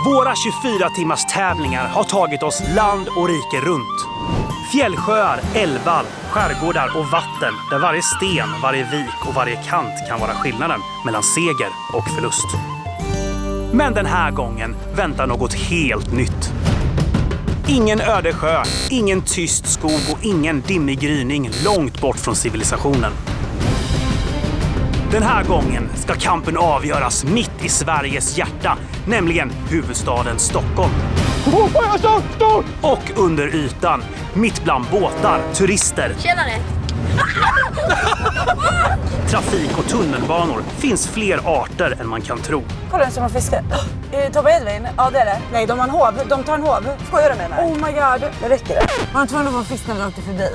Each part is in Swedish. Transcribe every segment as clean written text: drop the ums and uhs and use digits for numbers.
Våra 24 timmars tävlingar har tagit oss land och rike runt. Fjällsjöar, älvar, skärgårdar och vatten där varje sten, varje vik och varje kant kan vara skillnaden mellan seger och förlust. Men den här gången väntar något helt nytt. Ingen öde sjö, ingen tyst skog och ingen dimmig gryning långt bort från civilisationen. Den här gången ska kampen avgöras mitt i Sveriges hjärta, nämligen huvudstaden Stockholm. Och under ytan, mitt bland båtar, turister, Tjenare. trafik och tunnelbanor finns fler arter än man kan tro. Kolla en som har fiskat. Tobbe Edvin? Ja, det är det. Nej, de har en hov. De tar en hov. Skojar du med mig? Oh my god. Det räcker det. Han tror att de fisk när vi åkte förbi.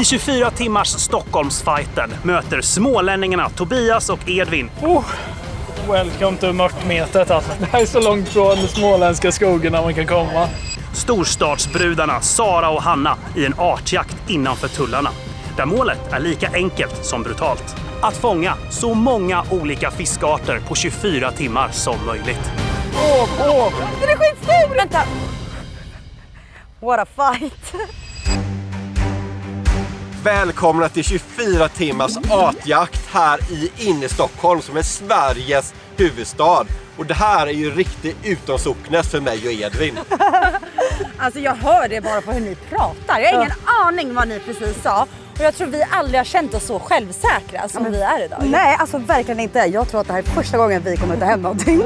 I 24 timmars Stockholmsfighten möter smålänningarna Tobias och Edvin. Welcome to mörtmetet alltså. Det här är så långt från de småländska skogarna man kan komma. Storstadsbrudarna Sara och Hanna i en artjakt innanför tullarna. Där målet är lika enkelt som brutalt. Att fånga så många olika fiskarter på 24 timmar som möjligt. Den är skitstor! Vänta. What a fight. Välkomna till 24 timmars artjakt här inne i Stockholm som är Sveriges huvudstad. Och det här är ju riktigt utomsocknes för mig och Edvin. Alltså jag hör det bara på hur ni pratar. Jag har ingen aning vad ni precis sa. Och jag tror vi aldrig har känt oss så självsäkra som vi är idag. Nej, alltså verkligen inte. Jag tror att det här är första gången vi kommer ta hem någonting.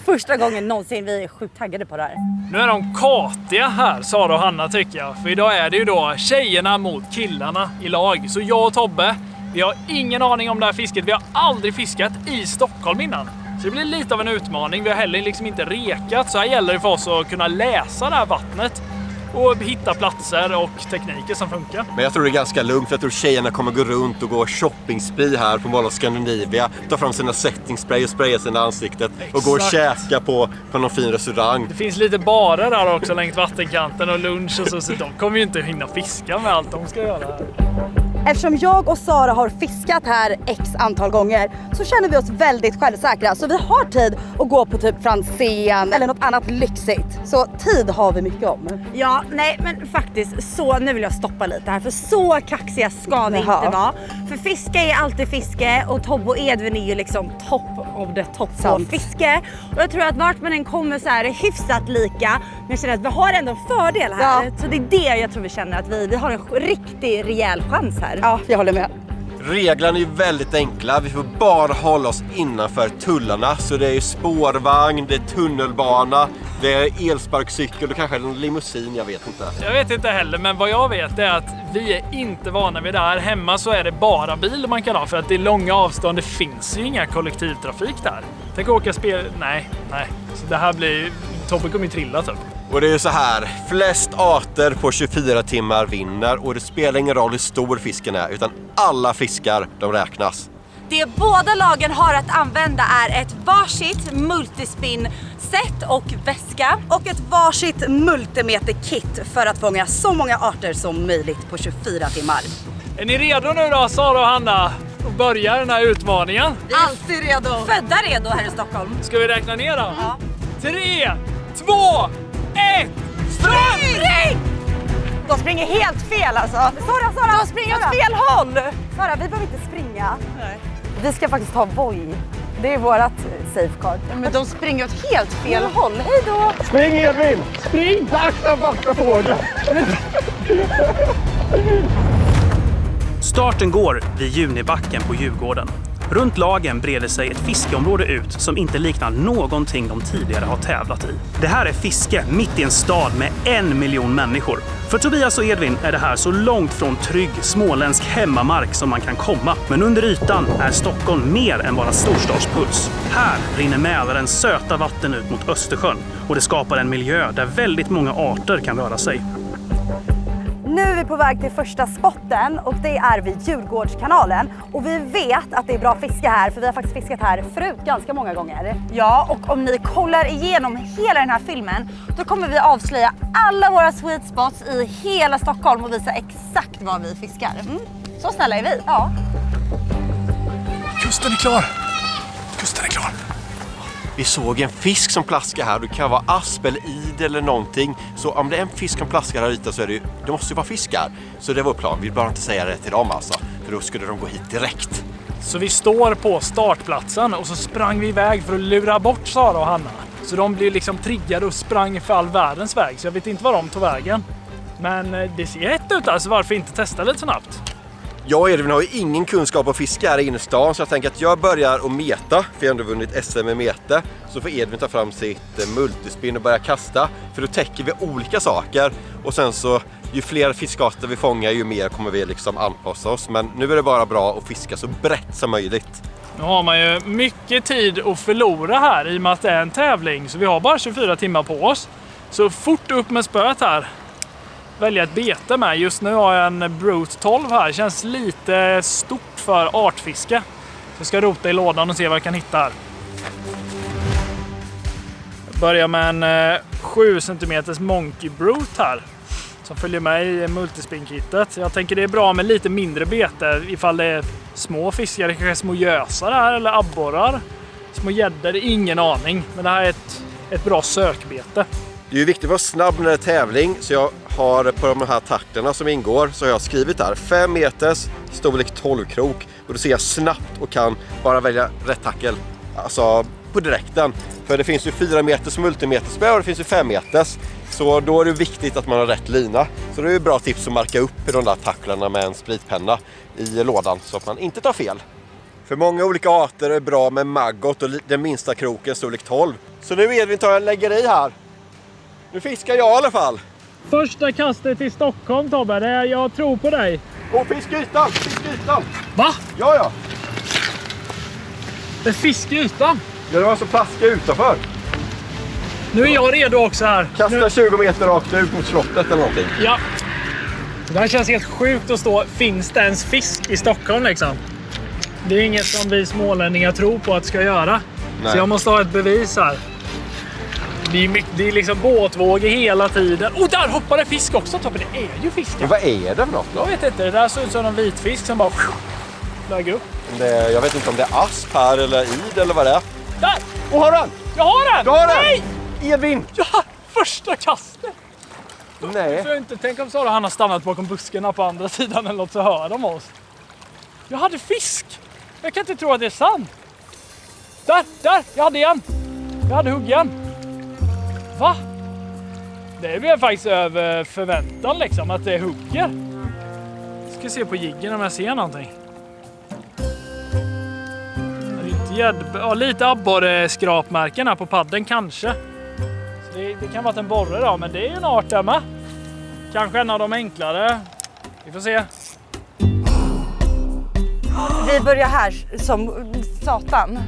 Första gången någonsin. Vi är sjukt taggade på det här. Nu är de katiga här, Sara och Hanna tycker jag. För idag är det ju då tjejerna mot killarna i lag. Så jag och Tobbe, vi har ingen aning om det här fisket. Vi har aldrig fiskat i Stockholm innan. Så det blir lite av en utmaning. Vi har heller liksom inte rekat. Så här gäller det för oss att kunna läsa det här vattnet. Och hitta platser och tekniker som funkar. Men jag tror det är ganska lugnt för jag tror tjejerna kommer gå runt och gå shoppingspray här på Mall of Scandinavia. Ta fram sina setting spray och spraya sina ansiktet. Och gå och käka på någon fin restaurang. Det finns lite barer där också längs vattenkanten och lunch och så de kommer ju inte hinna fiska med allt de ska göra här. Eftersom jag och Sara har fiskat här x antal gånger så känner vi oss väldigt självsäkra. Så vi har tid att gå på typ Franzén eller något annat lyxigt. Så tid har vi mycket om. Ja, nej men faktiskt så, nu vill jag stoppa lite här för så kaxiga ska det inte vara. För fiske är alltid fiske och Tobbe och Edvin är ju liksom top of the top på fiske. Och jag tror att vart man än kommer så är det hyfsat lika. Men jag känner att vi har ändå en fördel här. Ja. Så det är det jag tror vi känner att vi har en riktig rejäl chans här. Ja, jag håller med. Reglerna är ju väldigt enkla. Vi får bara hålla oss innanför tullarna. Så det är spårvagn, det är tunnelbana, det är elsparkcykel och kanske en limousin, jag vet inte. Jag vet inte heller, men vad jag vet är att vi är inte vana vid det här. Hemma så är det bara bil man kan ha för att det är långa avstånd. Det finns ju inga kollektivtrafik där. Tänk åka spel... Nej. Så det här blir... Tobbe kommer ju trilla typ. Och det är ju så här, flest arter på 24 timmar vinner och det spelar ingen roll hur stor fisken är utan alla fiskar, de räknas. Det båda lagen har att använda är ett varsitt multispin-set och väska. Och ett varsitt multimeter-kit för att fånga så många arter som möjligt på 24 timmar. Är ni redo nu då, Sara och Hanna? Och börja den här utmaningen? Alltid redo. Födda redo här i Stockholm. Ska vi räkna ner då? Ja. 3, 2, 1, spring! De springer helt fel alltså. Sara, de springer åt fel håll. Sara, vi behöver inte springa. Nej. Vi ska faktiskt ta Voi. Det är vårat safeguard. Men de springer åt helt fel håll. Hej då! Spring Edvin! Spring! Tack vackra fåglar! Starten går vid Junibacken på Djurgården. Runt lagen breder sig ett fiskeområde ut som inte liknar någonting de tidigare har tävlat i. Det här är fiske mitt i en stad med 1 miljon människor. För Tobias och Edvin är det här så långt från trygg småländsk hemmamark som man kan komma. Men under ytan är Stockholm mer än bara storstadspuls. Här rinner Mälarens söta vatten ut mot Östersjön och det skapar en miljö där väldigt många arter kan röra sig. Nu är vi på väg till första spotten och det är vid Djurgårdskanalen. Och vi vet att det är bra fiske här för vi har faktiskt fiskat här förut ganska många gånger. Ja, och om ni kollar igenom hela den här filmen då kommer vi avslöja alla våra sweet spots i hela Stockholm och visa exakt var vi fiskar. Så snälla är vi. Ja. Kusten är klar. Kusten är klar. Vi såg en fisk som plaskar här. Det kan vara asp eller id eller någonting. Så om det är en fisk som plaskar här ute så är det måste ju vara fiskar. Så det var plan. Vi bara inte säga det till dem alltså. För då skulle de gå hit direkt. Så vi står på startplatsen och så sprang vi iväg för att lura bort Sara och Hanna. Så de blev liksom triggade och sprang för all världens väg. Så jag vet inte var de tog vägen. Men det ser rätt ut alltså, varför inte testa lite snabbt? Jag och Edvin har ju ingen kunskap om fiske här inne i stan, så jag tänker att jag börjar att meta, för jag har ändå vunnit SM med mete. Så får Edvin ta fram sitt multispin och börja kasta, för då täcker vi olika saker. Och sen så, ju fler fiskarter vi fångar, ju mer kommer vi liksom anpassa oss. Men nu är det bara bra att fiska så brett som möjligt. Nu har man ju mycket tid att förlora här i och med att det är en tävling, så vi har bara 24 timmar på oss. Så fort upp med spöet här. Välja ett bete med. Just nu har jag en Brute 12 här. Känns lite stort för artfiske. Så jag ska rota i lådan och se vad jag kan hitta här. Jag börjar med en 7 cm Monkey Brute här. Som följer med i multispin-kittet. Jag tänker det är bra med lite mindre bete ifall det är små fiskar. Det kanske små gösar här eller abborrar. Små gäddor, ingen aning. Men det här är ett bra sökbete. Det är ju viktigt att vara snabb när det är tävling, så jag har på de här takterna som ingår så har jag skrivit här 5 meters storlek 12 krok, och då ser jag snabbt och kan bara välja rätt tackel, alltså på direkten. För det finns ju 4 meters multimeterspö och det finns ju 5 meters, så då är det viktigt att man har rätt lina. Så det är ju bra tips att marka upp de där tacklarna med en spritpenna i lådan så att man inte tar fel. För många olika arter är bra med maggot och den minsta kroken storlek 12. Så nu Edvin tar jag en läggeri här. Nu fiskar jag i alla fall. Första kastet i Stockholm, Tobbe. Jag tror på dig. Åh, fiskytan! Fiskytan! Va? Ja. Det är fisk i ytan. Ja, det var så plaska utanför. Nu är jag redo också här. Kasta 20 meter rakt ut mot slottet eller någonting. Ja. Det här känns helt sjukt att stå. Finns det ens fisk i Stockholm liksom? Det är inget som vi smålänningar tror på att ska göra. Nej. Så jag måste ha ett bevis här. Det är liksom båtvågor hela tiden. Och där hoppade fisk också, Tobbe. Det är ju fisk. Men vad är det för något då? Jag vet inte. Det där ser ut som en vitfisk som bara flög upp. Jag vet inte om det är asp här eller id eller vad det är. Där! Och har den! Jag har den! Du har den! Nej! Edvin! Ja, första kastet! Nej. För inte tänk om Sara han har stannat bakom buskarna på andra sidan eller något, så hör de oss. Jag hade fisk! Jag kan inte tro att det är sant. Där! Jag hade en! Jag hade huggen. Va? Det blev faktiskt över förväntan liksom att det hugger. Ska se på jiggen om jag ser någonting. Det är inte lite abborreskrapmärken här på padden kanske. Så det kan vara en borre då, men det är ju en art där med. Kanske en av de enklare. Vi får se. Vi börjar här som satan.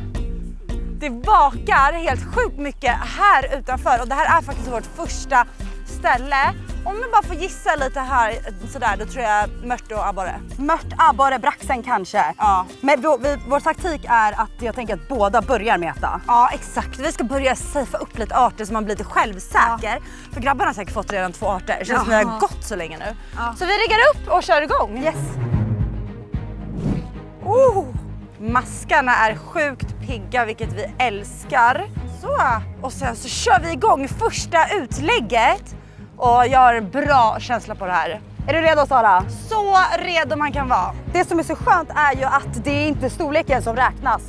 Det vakar helt sjukt mycket här utanför och det här är faktiskt vårt första ställe. Om jag bara får gissa lite här sådär, då tror jag mört och abborre. Mört, abborre, braxen kanske. Ja. Men vår taktik är att jag tänker att båda börjar meta. Ja, exakt. Vi ska börja safea upp lite arter så man blir lite självsäker. Ja. För grabbarna har säkert fått redan 2 arter. Det känns som vi har gått så länge nu. Ja. Så vi riggar upp och kör igång. Yes. Maskarna är sjukt pigga, vilket vi älskar. Så, och sen så kör vi igång första utlägget. Och jag har en bra känsla på det här. Är du redo, Sara? Så redo man kan vara. Det som är så skönt är ju att det är inte storleken som räknas.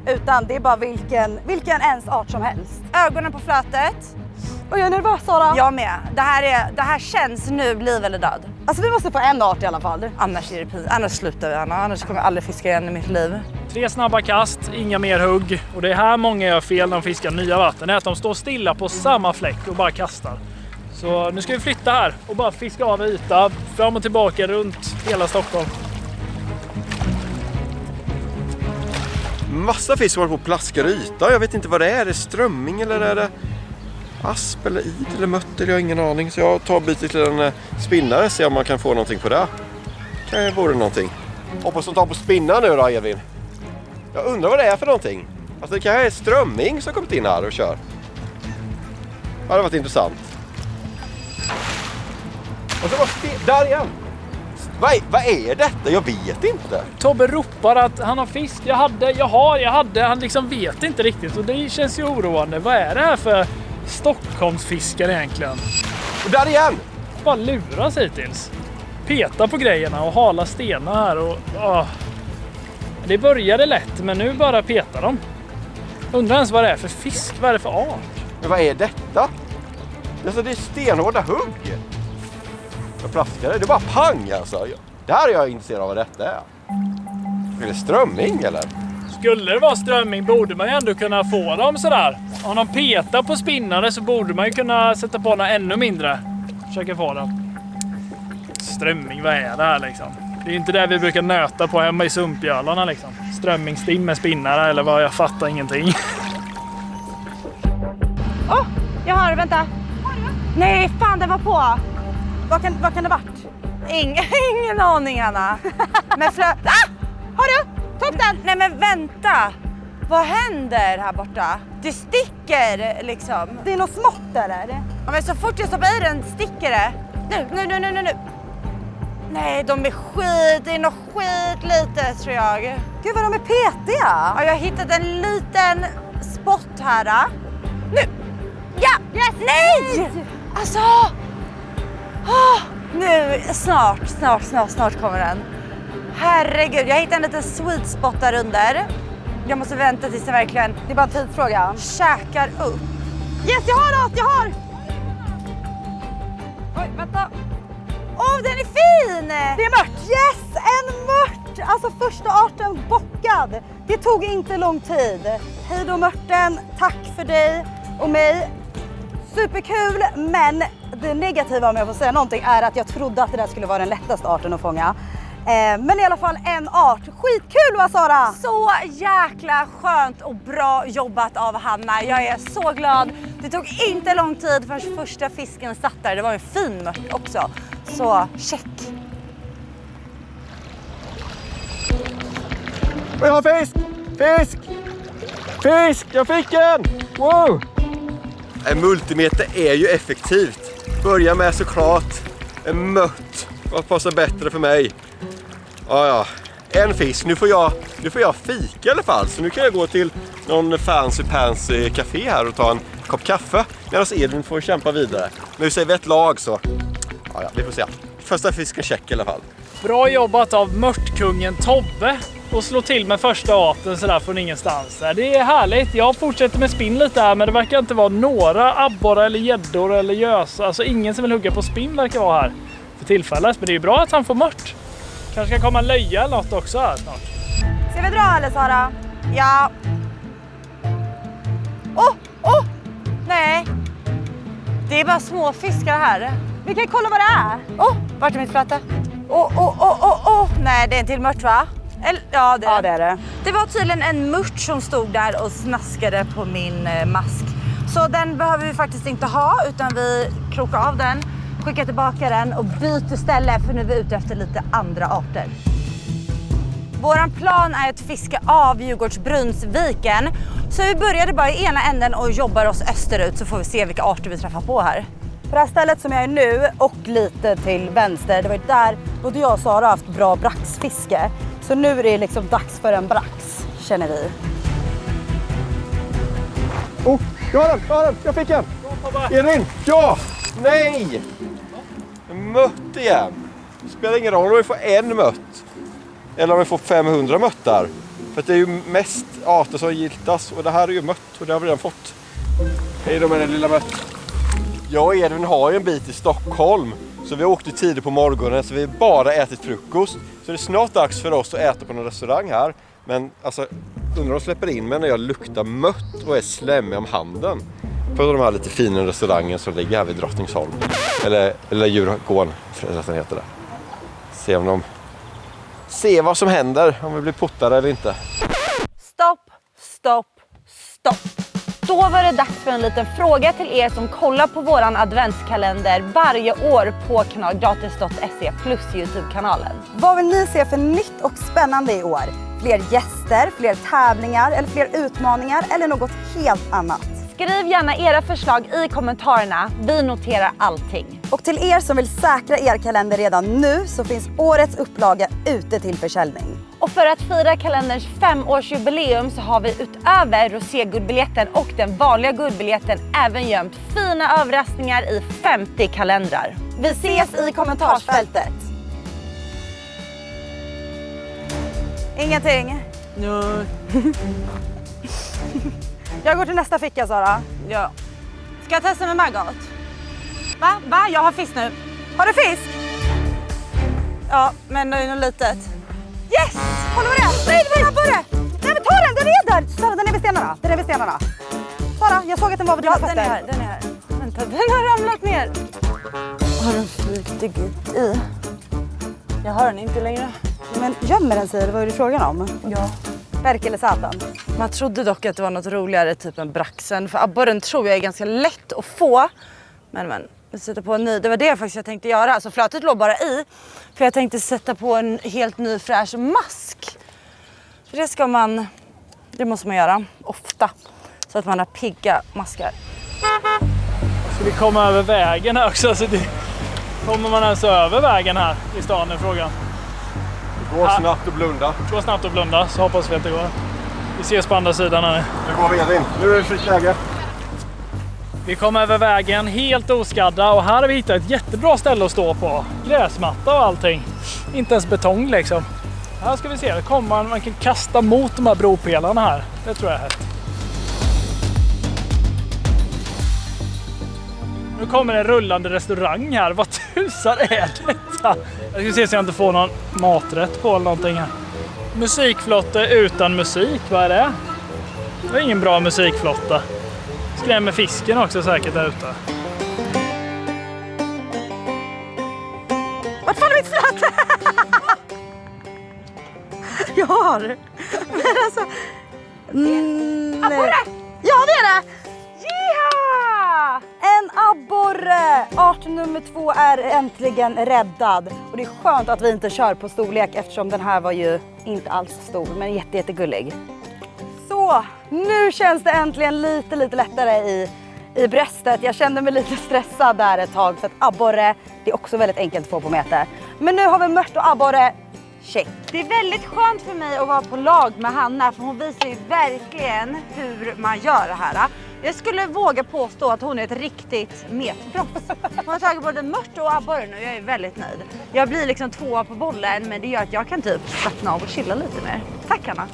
Utan det är bara vilken ens art som helst. Ögonen på flötet. Och jag är nervös, Sara. Jag med. Det här känns nu liv eller död. Alltså vi måste få en art i alla fall. Annars är det pinsamt. Annars slutar vi, Anna. Annars kommer jag aldrig fiska igen i mitt liv. 3 snabba kast, inga mer hugg. Och det är här många gör fel när de fiskar nya vatten. Det är att de står stilla på samma fläck och bara kastar. Så nu ska vi flytta här och bara fiska av yta. Fram och tillbaka runt hela Stockholm. Massa fisk som håller på att plaska yta. Jag vet inte vad det är. Är det strömming eller är det asp eller id eller mött? Jag har ingen aning. Så jag tar bytet till en spinnare och ser om man kan få någonting på det. Kan vore någonting. Hoppas de tar på spinna nu då, Edvin. Jag undrar vad det är för någonting. Alltså det kanske är strömming som kommit in här och kör. Det hade varit intressant. Och så var där igen. Vad är detta? Jag vet inte. Tobbe ropar att han har fisk. Jag hade. Han liksom vet inte riktigt och det känns ju oroande. Vad är det här för Stockholmsfiskare egentligen? Och där igen! Bara luras hittills. Peta på grejerna och hala stenar här och... Det började lätt men nu bara petar de. Undrar ens vad det är för fisk, vad är det för art? Men vad är detta? Alltså det är stenhårda hugg. Jag plaskar det är bara pang alltså. Det här är jag intresserad av vad detta är. Är det strömming eller? Skulle det vara strömming borde man ju ändå kunna få dem sådär. Om de petar på spinnare så borde man ju kunna sätta på några ännu mindre. Försöka få dem. Strömming, vad är det här liksom? Det är inte det vi brukar nöta på hemma i sumpjölarna liksom. Strömmingstim med spinnare eller vad, jag fattar ingenting. Jag har, vänta. Nej, fan det var på. Vad kan det varit? Ingen aning, Hanna. Men har du? Topp den! Nej men vänta. Vad händer här borta? Det sticker liksom. Det är något smått eller? Ja, men så fort jag stoppar i den sticker det. Nu. Nej, det är något skit lite tror jag. Gud vad de är petiga. Ja, jag har hittat en liten spot här. Nu! Ja! Yes. Nej! Alltså! Nu, snart kommer den. Herregud, jag hittade en liten sweet spot där under. Jag måste vänta tills jag verkligen... Det är bara en tidsfråga. Käkar upp. Yes, jag har något, jag har! Oj, vänta. Den är fin! Det är mört! Yes, en mört! Alltså första arten bockad. Det tog inte lång tid. Hej då mörten, tack för dig och mig. Superkul, men det negativa om jag får säga någonting är att jag trodde att det där skulle vara den lättaste arten att fånga. Men i alla fall en art. Skitkul va Sara? Så jäkla skönt och bra jobbat av Hanna. Jag är så glad. Det tog inte lång tid förrän första fisken satt där. Det var en fin mört också. Så check. Jag har fisk! Jag fick en! Wow! En multimeter är ju effektivt. Börja med såklart en mört. Vad passar bättre för mig? Ja. En fisk. Nu får jag fika i alla fall. Så nu kan jag gå till någon fancy café här och ta en kopp kaffe. Medan Edvin får kämpa vidare. Men nu säger vi ett lag så. Ja, vi får se. Första fisken check i alla fall. Bra jobbat av mörtkungen Tobbe. Och slå till med första arten sådär från ingenstans. Det är härligt. Jag fortsätter med spinn lite här men det verkar inte vara några abborrar eller gäddor eller gös. Alltså ingen som vill hugga på spinn verkar vara här för tillfället. Men det är ju bra att han får mört. Kanske ska komma en löja eller något också här snart. Ska vi dra eller Sara? Ja. Nej. Det är bara små fiskar här. Vi kan kolla vad det är. Vart är mitt flöte? Nej, det är en till mört va? Ja, det är det. Det var tydligen en mört som stod där och snaskade på min mask. Så den behöver vi faktiskt inte ha utan vi krokar av den, skickar tillbaka den och byter ställe för nu är vi ute efter lite andra arter. Våran plan är att fiska av Djurgårdsbrunnsviken. Så vi började bara i ena änden och jobbar oss österut så får vi se vilka arter vi träffar på här. På det här stället som jag är nu och lite till vänster, det var ju där både jag och Sara har haft bra braxfiske. Så nu är det liksom dags för en brax, känner vi. Jag har den! Jag fick en! Edvin! Ja! Nej! En mött igen. Det spelar ingen roll om vi får en mött. Eller om vi får 500 möttar. För det är ju mest arter som giltas. Och det här är ju mött och det har vi redan fått. Hej då med den lilla mött. Jag och Edvin har ju en bit i Stockholm. Så vi åkte tidigt på morgonen så vi bara ätit frukost. Så det är snart dags för oss att äta på någon restaurang här. Men alltså, undrar om de släpper in mig när jag luktar mött och är slemmig om handen. På de här lite fina restaurangen som ligger här vid Drottningsholm. Eller Djurgården, förresten heter det. Se vad som händer, om vi blir puttade eller inte. Stopp. Då var det dags för en liten fråga till er som kollar på våran adventskalender varje år på kanalgratis.se plus YouTube-kanalen. Vad vill ni se för nytt och spännande i år? Fler gäster, fler tävlingar eller fler utmaningar eller något helt annat? Skriv gärna era förslag i kommentarerna. Vi noterar allting. Och till er som vill säkra er kalender redan nu så finns årets upplaga ute till försäljning. Och för att fira kalenderns 5-årsjubileum så har vi utöver roséguldbiljetten och den vanliga guldbiljetten även gömt fina överraskningar i 50 kalendrar. Vi ses i kommentarsfältet. Ingenting. Nej. Jag går till nästa ficka, Sara. Ja. Ska jag testa med Margot? Va? Jag har fisk nu. Har du fisk? Ja, men det är något litet. Yes! Håller du det? Nej, det var en abborre! Nej, men ta den! Den är där! Sara, den är vid stenarna. Den är vid stenarna. Sara, jag såg att den var vid dina fötter. Den är här. Vänta, den har ramlat ner. Har den flutit i? Jag hör den inte längre. Men gömmer den sig? Det var ju det frågan om. Ja. Verk eller satan? Man trodde dock att det var något roligare, typ en braxen. För abborren tror jag är ganska lätt att få. Men vi sätter på en ny. Det var det faktiskt jag tänkte göra. Alltså flötet låg bara i. För jag tänkte sätta på en helt ny fräsch mask. För det måste man göra ofta. Så att man har pigga maskar. Ska vi komma över vägen här också? Så kommer man alltså över vägen här i stan, är frågan. Det går snabbt att blunda. Det går snabbt att blunda, så hoppas vi att det går. Vi ses på andra sidan här nu. Det går vi in. Nu är det fritt läge. Vi kommer över vägen helt oskadda och här har vi hittat ett jättebra ställe att stå på. Gräsmatta och allting. Inte ens betong liksom. Här ska vi se, det kommer man kan kasta mot de här bropelarna här. Det tror jag är häftigt. Nu kommer en rullande restaurang här. Vad tusan är detta? Jag ska se så jag inte får någon maträtt på eller någonting här. Musikflotte utan musik, vad är det? Det är ingen bra musikflotta. Skrämmer fisken också säkert där ute. Vart faller mitt flöte? Jag har. Men alltså... Abborre! Ja, det är det! Yeah! En abborre! Art nummer 2 är äntligen räddad. Och det är skönt att vi inte kör på storlek eftersom den här var ju inte alls stor, men jättegullig. Så, nu känns det äntligen lite lättare i bröstet. Jag kände mig lite stressad där ett tag för att abborre, det är också väldigt enkelt att få på mete. Men nu har vi mört och abborre. Check. Det är väldigt skönt för mig att vara på lag med Hanna för hon visar ju verkligen hur man gör det här. Jag skulle våga påstå att hon är ett riktigt metproffs. Hon har tagit både mört och abborre nu och jag är väldigt nöjd. Jag blir liksom 2 på bollen men det gör att jag kan typ slappna av och chilla lite mer. Tack Hanna!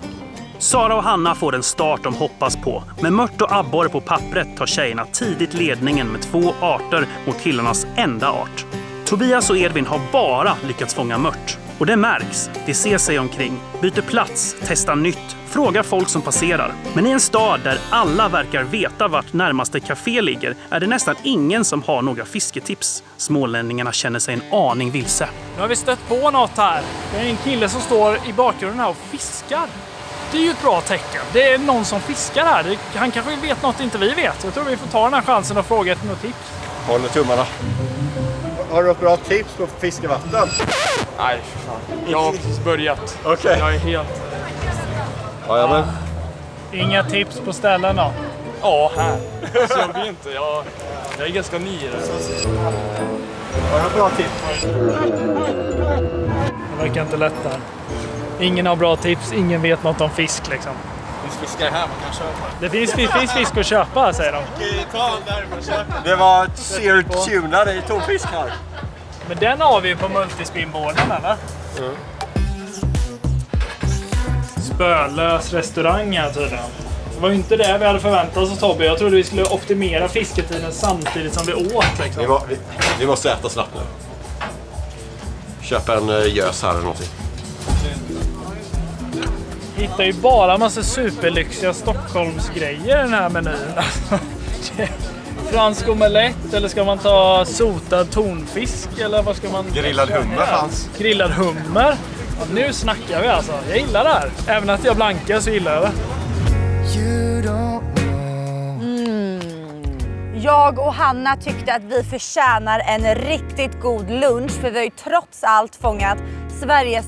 Sara och Hanna får en start de hoppas på. Med mört och abborre på pappret tar tjejerna tidigt ledningen med 2 arter mot killarnas enda art. Tobias och Edvin har bara lyckats fånga mört. Och det märks. De ser sig omkring, byter plats, testar nytt, frågar folk som passerar. Men i en stad där alla verkar veta vart närmaste café ligger är det nästan ingen som har några fisketips. Smålänningarna känner sig en aning vilse. Nu har vi stött på något här. Det är en kille som står i bakgrunden här och fiskar. Det är ju ett bra tecken. Det är någon som fiskar här. Han kanske vet något inte vi vet. Jag tror vi får ta den här chansen och fråga efter något tips. Håller tummarna. Har du något bra tips på fiskevatten? Nej, för fan. Jag har precis börjat. Okej. Jag är helt... Ja, men. Inga tips på ställen då? Ja, här. Alltså, jag vet inte. Jag är ganska ny i det. Har du bra tips? Det verkar inte lätt där. Ingen har bra tips, ingen vet något om fisk liksom. Det finns fiskar här man kan köpa. Det finns fisk att köpa, säger de. Okej, ta den därifrån och köp. Det var seared tuna, det är tonfisk här. Men den har vi ju på multispinborden, eller? Mm. Spölös restaurang här tydligen. Det var ju inte det vi hade förväntat oss, Tobbe. Jag trodde vi skulle optimera fisketiden samtidigt som vi åt. Liksom. Vi måste äta snabbt nu. Köpa en gös här eller någonting. Hittar ju bara massa superlyxiga Stockholmsgrejer i den här menyn. Fransk omelett, eller ska man ta sotad tonfisk, eller vad ska man... Grillad hummer fanns. Grillad hummer. Ja, nu snackar vi alltså. Jag gillar det här. Även att jag blankar så gillar jag det. Jag och Hanna tyckte att vi förtjänar en riktigt god lunch för vi har ju trots allt fångat Sveriges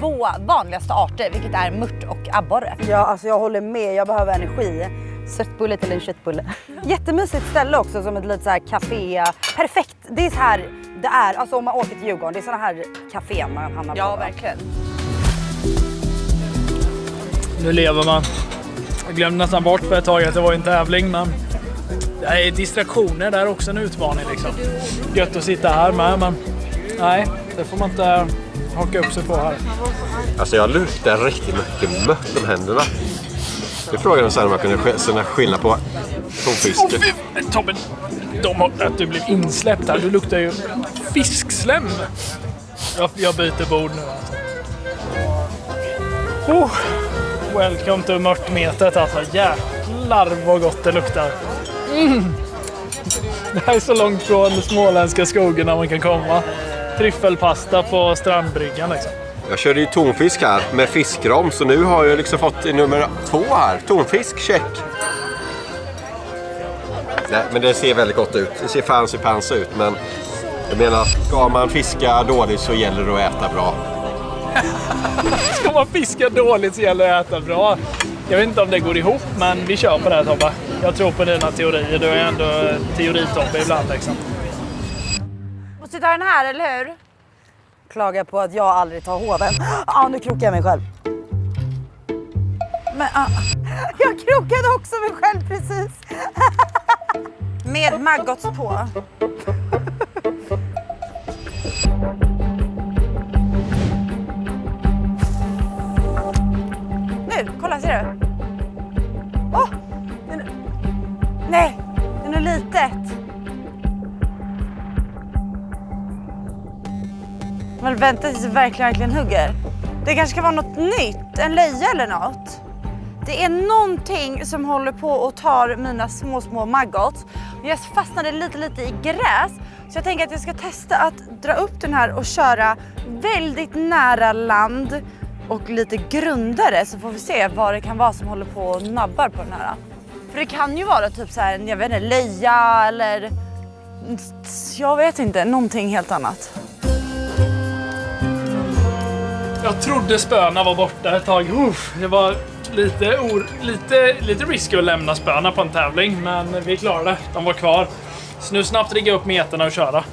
2 vanligaste arter, vilket är mört och abborre. Ja, alltså jag håller med. Jag behöver energi. Sötbulle till en köttbulle. Jättemysigt ställe också, som ett litet så här café. Perfekt, det är så här det är. Alltså om man åker till Djurgården, det är såna här café man hamnar på. Ja, verkligen. Nu lever man. Jag glömde nästan bort för ett tag att det var en tävling, men det är distraktioner, det är också en utmaning liksom. Gött att sitta här med, men nej, det får man inte haka upp sig på här. Alltså jag lutar riktigt mycket mött om händerna. Det är frågan sen om man kunde se skillnad på tonfiske. Tobbe, att du blev insläppt här. Du luktar ju fiskslem. Jag byter bord nu alltså. Welcome to mörtmetet alltså. Jävlar vad gott det luktar. Det här är så långt från de småländska skogarna man kan komma. Tryffelpasta på strandbryggan liksom. Jag körde ju tonfisk här med fiskrom, så nu har jag liksom fått nummer 2 här. Tonfisk, check. Nej, men det ser väldigt gott ut. Det ser fancy ut, men jag menar, ska man fiska dåligt så gäller det att äta bra. Ska man fiska dåligt så gäller det att äta bra. Jag vet inte om det går ihop, men vi kör på det här, Tobbe. Jag tror på dina teorier. Du är ändå teoritobbe ibland liksom. Måste du ta den här, eller hur? Klagar på att jag aldrig tar hoven. Nu krokar jag mig själv. Men, Jag krokade också mig själv precis. med maggots på. Nu, kolla, ser du? Nej, den är litet. Men vänta tills det verkligen hugger. Det kanske ska vara något nytt, en leja eller något. Det är någonting som håller på och tar mina små maggots. Jag fastnade lite i gräs. Så jag tänker att jag ska testa att dra upp den här och köra väldigt nära land och lite grundare, så får vi se vad det kan vara som håller på och nabbar på den här. För det kan ju vara typ så här, jag vet inte, leja eller jag vet inte, någonting helt annat. Jag trodde spöna var borta ett tag. Det var lite risky att lämna spöna på en tävling, men vi klarade det. De var kvar. Så nu snabbt rigga upp meterna och köra.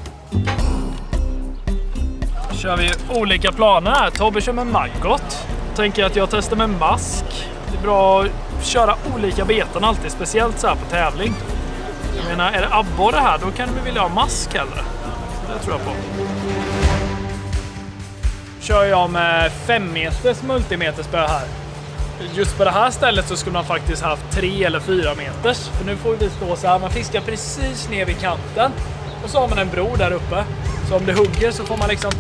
Kör vi olika planer här. Tobbe kör med maggot. Tänker att jag testar med mask. Det är bra att köra olika beten alltid, speciellt så här på tävling. Jag menar, är det abborre här, då kan vi vilja ha mask hellre. Det tror jag på. Kör jag med 5 meters multimeterspö här. Just på det här stället så skulle man faktiskt haft 3 eller 4 meters. För nu får vi stå så här, man fiskar precis ner vid kanten. Och så har man en bro där uppe. Så om det hugger så får man liksom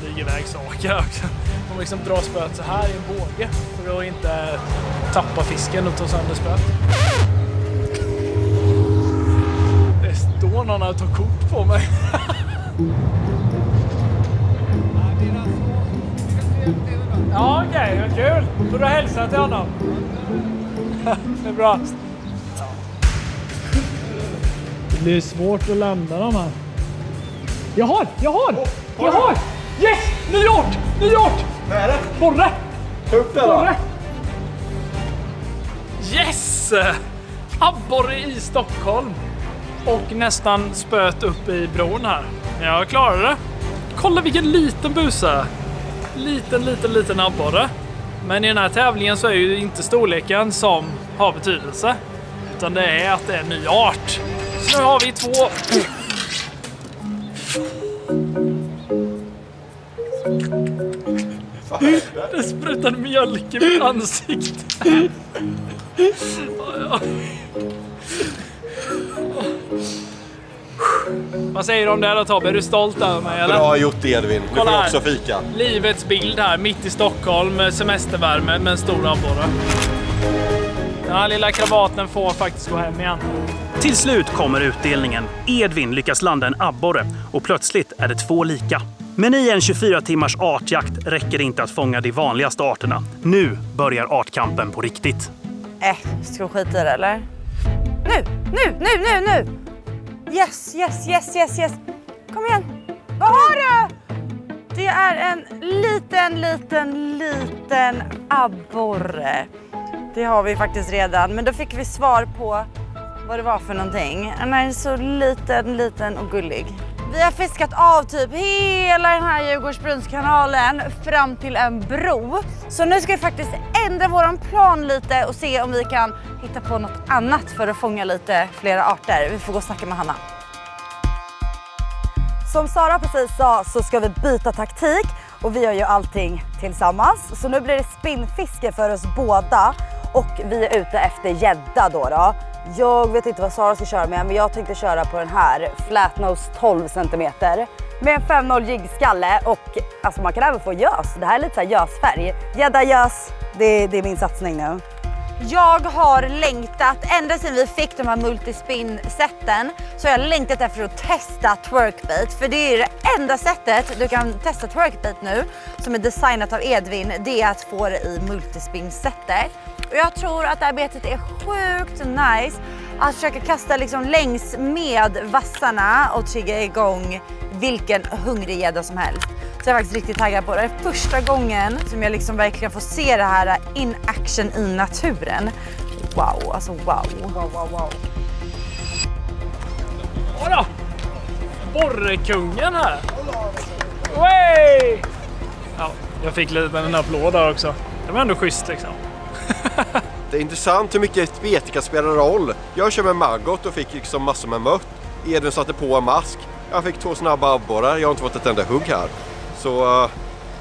flyga iväg saker också. Man får liksom dra spöet så här i en båge för att inte tappa fisken och ta sönder spöet. Det står någon och tar kort på mig. Ja, okej, vad kul. Får du hälsa till honom? Det är bra. Det blir svårt att landa dem här. Jag har! Yes! Ny art! Vad är det? Borre! Ta upp det då. Yes! Abborre i Stockholm. Och nästan spöt upp i bron här. Jag klarade det. Kolla vilken liten busa. Liten abborre. Men i den här tävlingen så är ju inte storleken som har betydelse. Utan det är att det är en ny art. Så nu har vi 2. Det sprutade mjölk i mitt ansikte. Vad säger du om det här då, Tobbe? Är du stolt över mig eller? Bra gjort, Edvin. Nu får du också fika. Livets bild här mitt i Stockholm med semestervärme med en stor abborre. Den här lilla kravaten får faktiskt gå hem igen. Till slut kommer utdelningen. Edvin lyckas landa en abborre och plötsligt är det 2 lika. Men i en 24 timmars artjakt räcker det inte att fånga de vanligaste arterna. Nu börjar artkampen på riktigt. Ska vi skita i det eller? Nu! Yes. Kom igen. Vad har du? Det är en liten abborre. Det har vi faktiskt redan. Men då fick vi svar på vad det var för någonting. Den är så liten och gullig. Vi har fiskat av typ hela den här Djurgårdsbrunnskanalen fram till en bro. Så nu ska vi faktiskt ändra våran plan lite och se om vi kan hitta på något annat för att fånga lite flera arter. Vi får gå och snacka med Hanna. Som Sara precis sa så ska vi byta taktik och vi gör ju allting tillsammans. Så nu blir det spinnfiske för oss båda och vi är ute efter gädda då. Jag vet inte vad Sara ska köra med, men jag tänkte köra på den här Flatnose 12 cm med en 5-0 jiggskalle och alltså man kan även få gös. Det här är lite så här gösfärg. Gädda gös, det är min satsning nu. Jag har längtat, ända sedan vi fick de här multispin-sätten så har jag längtat efter att testa twerkbait. För det är det enda sättet du kan testa twerkbait nu som är designat av Edvin, det är att få det i multispin-sättet. Och jag tror att det här betet är sjukt nice att försöka kasta liksom längs med vassarna och trigga igång vilken hungrig gädda som helst. Så jag är faktiskt riktigt taggad på det. Det är första gången som jag liksom verkligen får se det här in action i naturen. Wow, alltså wow. Åh, borrekungen här. Wey! Ja, jag fick lite en applåd där också. Det var ändå schysst liksom. Det är intressant hur mycket ett bete kan spela roll. Jag kör med maggot och fick liksom massor med mött. Edvin satte på en mask. Jag fick 2 snabba abborrar. Jag har inte fått ett enda hugg här. Så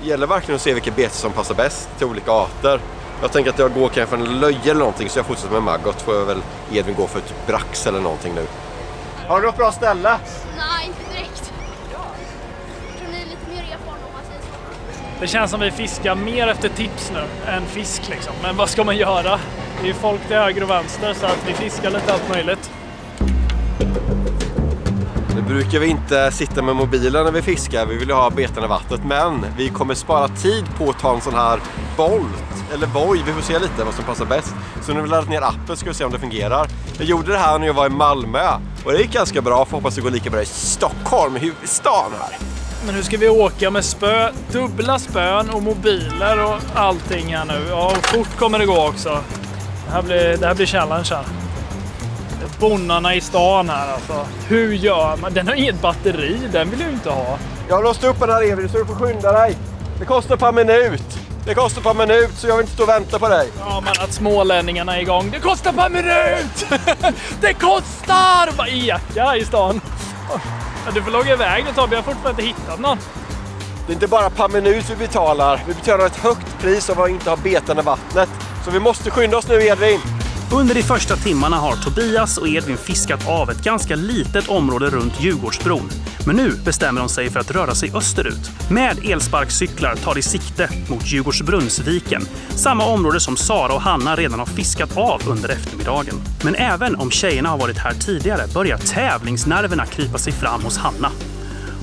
det gäller verkligen att se vilket bete som passar bäst till olika arter. Jag tänker att jag går kanske för en löje eller någonting så jag fortsätter med maggot. Får jag väl Edvin gå för ett brax eller någonting nu. Har du något bra ställe? Nej, inte direkt. Jag tror ni är lite mer erfarna om man säger så. Det känns som vi fiskar mer efter tips nu än fisk liksom. Men vad ska man göra? Det är folk till höger och vänster så att vi fiskar lite allt möjligt. Nu brukar vi inte sitta med mobilen när vi fiskar, vi vill ju ha beten i vattnet, men vi kommer spara tid på att ta en sån här bolt eller voj, vi får se lite vad som passar bäst. Så nu har vi laddat ner appen, ska vi se om det fungerar. Jag gjorde det här när jag var i Malmö och det gick ganska bra, för hoppas det går lika bra i Stockholm, huvudstaden här. Men nu ska vi åka med spö, dubbla spön och mobiler och allting här nu. Ja, och fort kommer det gå också. Det här blir challenge här. Bonnarna i stan här alltså. Hur gör man? Den har inget batteri, den vill jag inte ha. Jag har låst upp den här Evin så du får skynda dig. Det kostar per minut. Det kostar per minut så jag vill inte stå och vänta på dig. Ja, men att smålänningarna är igång. Det kostar per minut! Det kostar! Bara eka i stan. Ja, du får logga iväg nu Tobbe, jag har fortfarande inte hittat någon. Det är inte bara per minut vi betalar. Vi betalar ett högt pris av att inte ha beten i vattnet. Så vi måste skynda oss nu Edvin. Under de första timmarna har Tobias och Edvin fiskat av ett ganska litet område runt Djurgårdsbron. Men nu bestämmer de sig för att röra sig österut. Med elsparkcyklar tar de sikte mot Djurgårdsbrunnsviken. Samma område som Sara och Hanna redan har fiskat av under eftermiddagen. Men även om tjejerna har varit här tidigare börjar tävlingsnerverna krypa sig fram hos Hanna.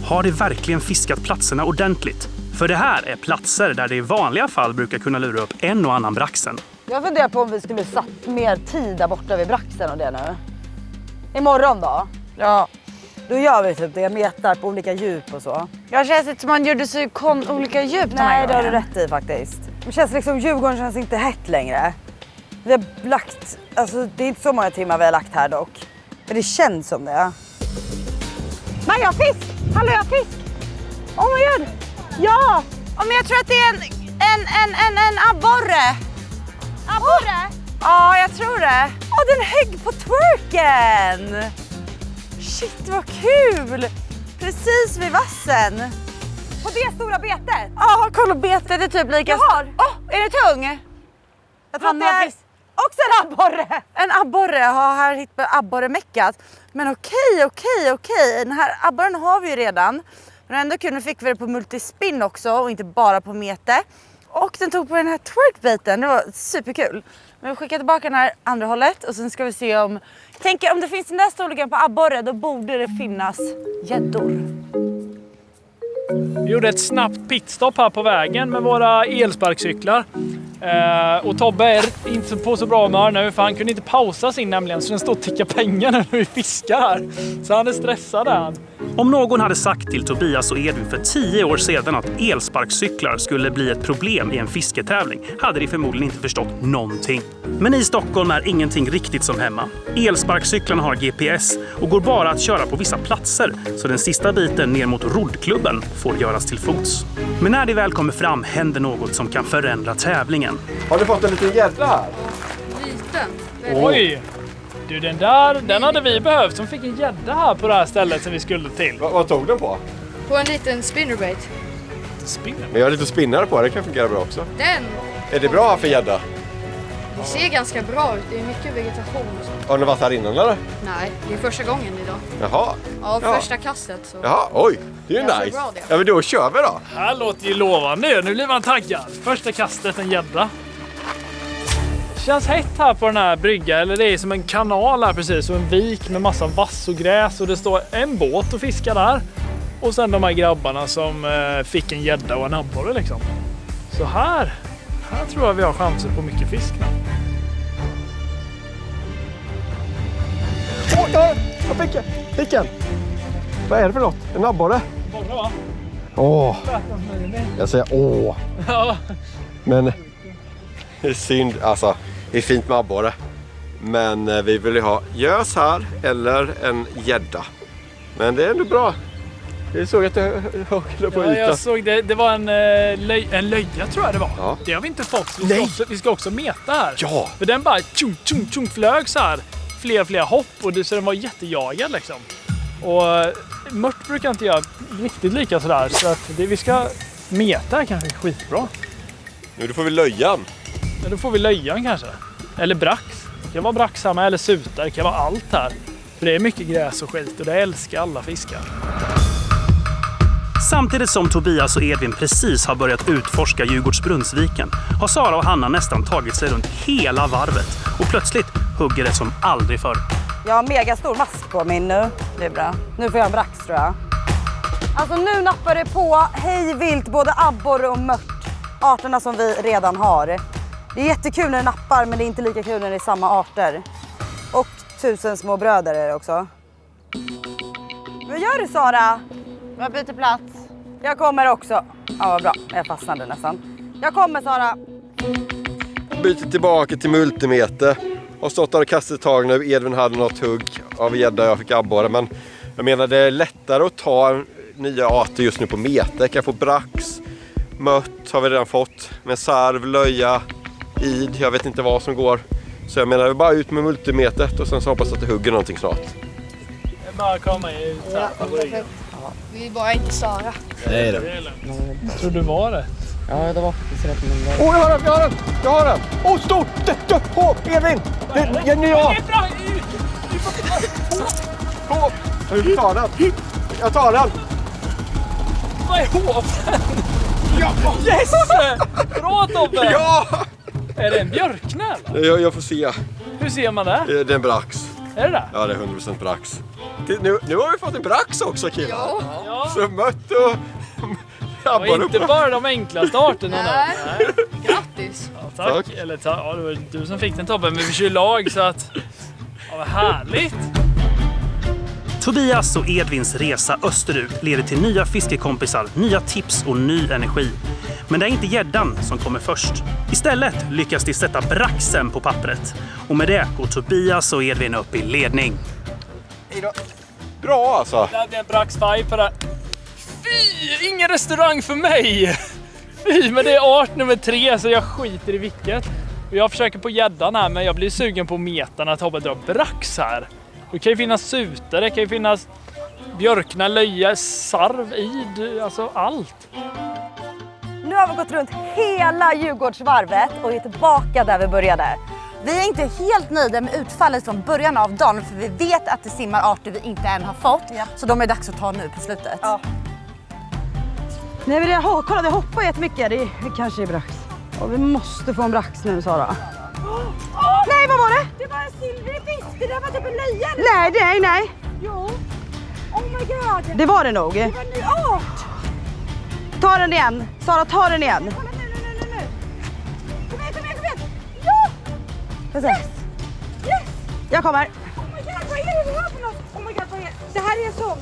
Har de verkligen fiskat platserna ordentligt? För det här är platser där det i vanliga fall brukar kunna lura upp en och annan braxen. Jag funderar på om vi skulle satt mer tid där borta vid braxen och det nu. Imorgon då? Ja. Då gör vi typ det, metar på olika djup och så. Jag känns inte som man gjorde så olika djup den här Nej, det har du gången. rätt i faktiskt. Det känns liksom, Djurgården känns inte hett längre. Vi har lagt, alltså det är inte så många timmar vi har lagt här dock. Men det känns som det. Nej, jag har fisk! Hallå, jag har fisk! Oh my god! Ja! Oh, men jag tror att det är en abborre. Abborre? Ja, jag tror det. Den högg på twerken! Shit, vad kul! Precis vid vassen. På det stora betet? Ja, kolla betet är typ lika... Jag har. Är det tung? Jag tror att det är också en abborre. En abborre, har här hittat abborre-meckat. Men okej. Den här abborren har vi ju redan. Men ändå kul, nu fick vi det på multispin också och inte bara på mete. Och den tog på den här twerkbaiten, det var superkul. Men vi skickar tillbaka den här andra hållet och sen ska vi se om... Tänker om det finns den där storleken på abborre, då borde det finnas gäddor. Vi gjorde ett snabbt pitstop här på vägen med våra elsparkcyklar. Och Tobbe är inte på så bra humör nu för han kunde inte pausa sin nämligen så den står och tickar pengar när vi fiskar här. Så han är stressad där. Om någon hade sagt till Tobias och Edvin för 10 år sedan att elsparkcyklar skulle bli ett problem i en fisketävling hade de förmodligen inte förstått någonting. Men i Stockholm är ingenting riktigt som hemma. Elsparkcyklarna har GPS och går bara att köra på vissa platser så den sista biten ner mot roddklubben får göras till fots. Men när de väl kommer fram händer något som kan förändra tävlingen. Har du fått en liten gädda här? Liten. Oj! Du, den hade vi behövt som fick en gädda här på det här stället som vi skulle till. Vad tog den på? På en liten spinnerbait. Spinner. Men jag har lite spinnare på, det kan fungera bra också. Den Är det bra för gädda? det ser ganska bra ut. Det är mycket vegetation och så. Har ni varit här innan eller? Nej, det är första gången idag. Jaha. Ja, Ja. första kastet så. Jaha, oj. Det är ju Det är så nice. bra det. Ja, men då kör vi då. Här låter ju lovande. Nu blir man taggad. Första kastet en gädda. Känns hett här på den här bryggan, eller det är som en kanal här precis, och en vik med massa vass och gräs och det står en båt och fiskar där. Och sen de här grabbarna som fick en gädda och en abborre liksom. Så här tror jag vi har chanser på mycket fisk nu. Jag fick en. Vad är det för något? En abborre? Borra va? Åh. Jag säger åh. Ja. Men det är synd, alltså det är fint med abborre. Men vi vill ju ha gös här eller en gädda. Men det är ändå bra. Jag såg att det högre på Ja, ytan. jag såg det. Det var en löja tror jag det var. Ja. Det har vi inte fått. Nej. Vi ska också meta här. Ja. För den bara tjung flög så här. Fler hopp och så den var jättejagad liksom. Och mört brukar inte göra riktigt lika sådär. Så att vi ska meta här kanske skitbra. Nu då får vi löjan. Ja, då får vi löjan kanske. Eller brax. Det kan vara braxarna eller sutar. Det kan vara allt här. För det är mycket gräs och skit och det älskar alla fiskar. Samtidigt som Tobias och Edvin precis har börjat utforska Djurgårdsbrunnsviken har Sara och Hanna nästan tagit sig runt hela varvet och plötsligt hugger det som aldrig förr. Jag har mega stor mask på min nu. Det är bra. Nu får jag en brax tror jag. Alltså nu nappar det på hej vilt både abborre och mört. Arterna som vi redan har. Det är jättekul när det nappar men det är inte lika kul när det är samma arter. Och 1000 små bröder är det också. Vad gör du Sara? Jag byter plats. Jag kommer också. Ja vad bra, jag fastnade nästan. Jag kommer Sara. Byter tillbaka till multimeter. Har stått där och kastat ett tag nu. Edvin hade något hugg av gädda, jag fick abborre. Men jag menar det är lättare att ta nya arter just nu på meter. Kan få brax, mött har vi redan fått. Med sarv, löja, id, jag vet inte vad som går. Så jag menar, vi bara ut med multimetret och sen så hoppas att det hugger någonting snart. Det är bara att komma i ryggen. Vi är bara inte Sara. Nej då. Jag tror du var det. Ja det var faktiskt rätt många. Åh, jag har den! Åh, stort! På, Edvin! Det är jag! På! Jag tar den! Jag tar den! Vad är hoven? Yes! Bra Tobbe! Ja! Är det en björknäl? Jag får se. Hur ser man det? Det är en brax. Är det det? Ja, det är 100% brax. Nu har vi fått en brax också, killar. Ja. Så mött och... Och inte bara de enklaste arterna då. Nej. Grattis! Ja, tack. Tack. Eller ja, det var du som fick den Tobbe, men vi kör lag så att... Ja, vad härligt! Tobias och Edvins resa österut leder till nya fiskekompisar, nya tips och ny energi. Men det är inte gäddan som kommer först. Istället lyckas de sätta braxen på pappret. Och med det går Tobias och Edvin upp i ledning. Bra alltså. Det blir en brax-five på det. Fy! Ingen restaurang för mig! Fy, men det är art nummer 3 så jag skiter i vilket. Och jag försöker på gäddan här men jag blir sugen på metan att Tobbe drar brax här. Det kan ju finnas sutare, det kan ju finnas björkna, löja, sarv, id, alltså allt. Nu har vi gått runt hela Djurgårdsvarvet och är tillbaka där vi började. Vi är inte helt nöjda med utfallet från början av dagen för vi vet att det simmar arter vi inte än har fått. Ja. Så de är dags att ta nu på slutet. Ja. Nej men kolla det hoppar jättemycket, det kanske är brax. Och vi måste få en brax nu Sara. Nej vad var det? Det var en silvrig fisk, det där var typ en löja. Nej. Jo. Oh my god. Det var det nog. Det var en ny art. Ta den igen, Sara ta den igen. Kolla nu. Kom igen. Yes! Jag kommer. Oh my god, vad är det här för något? Oh my god, vad är det? Det här är som.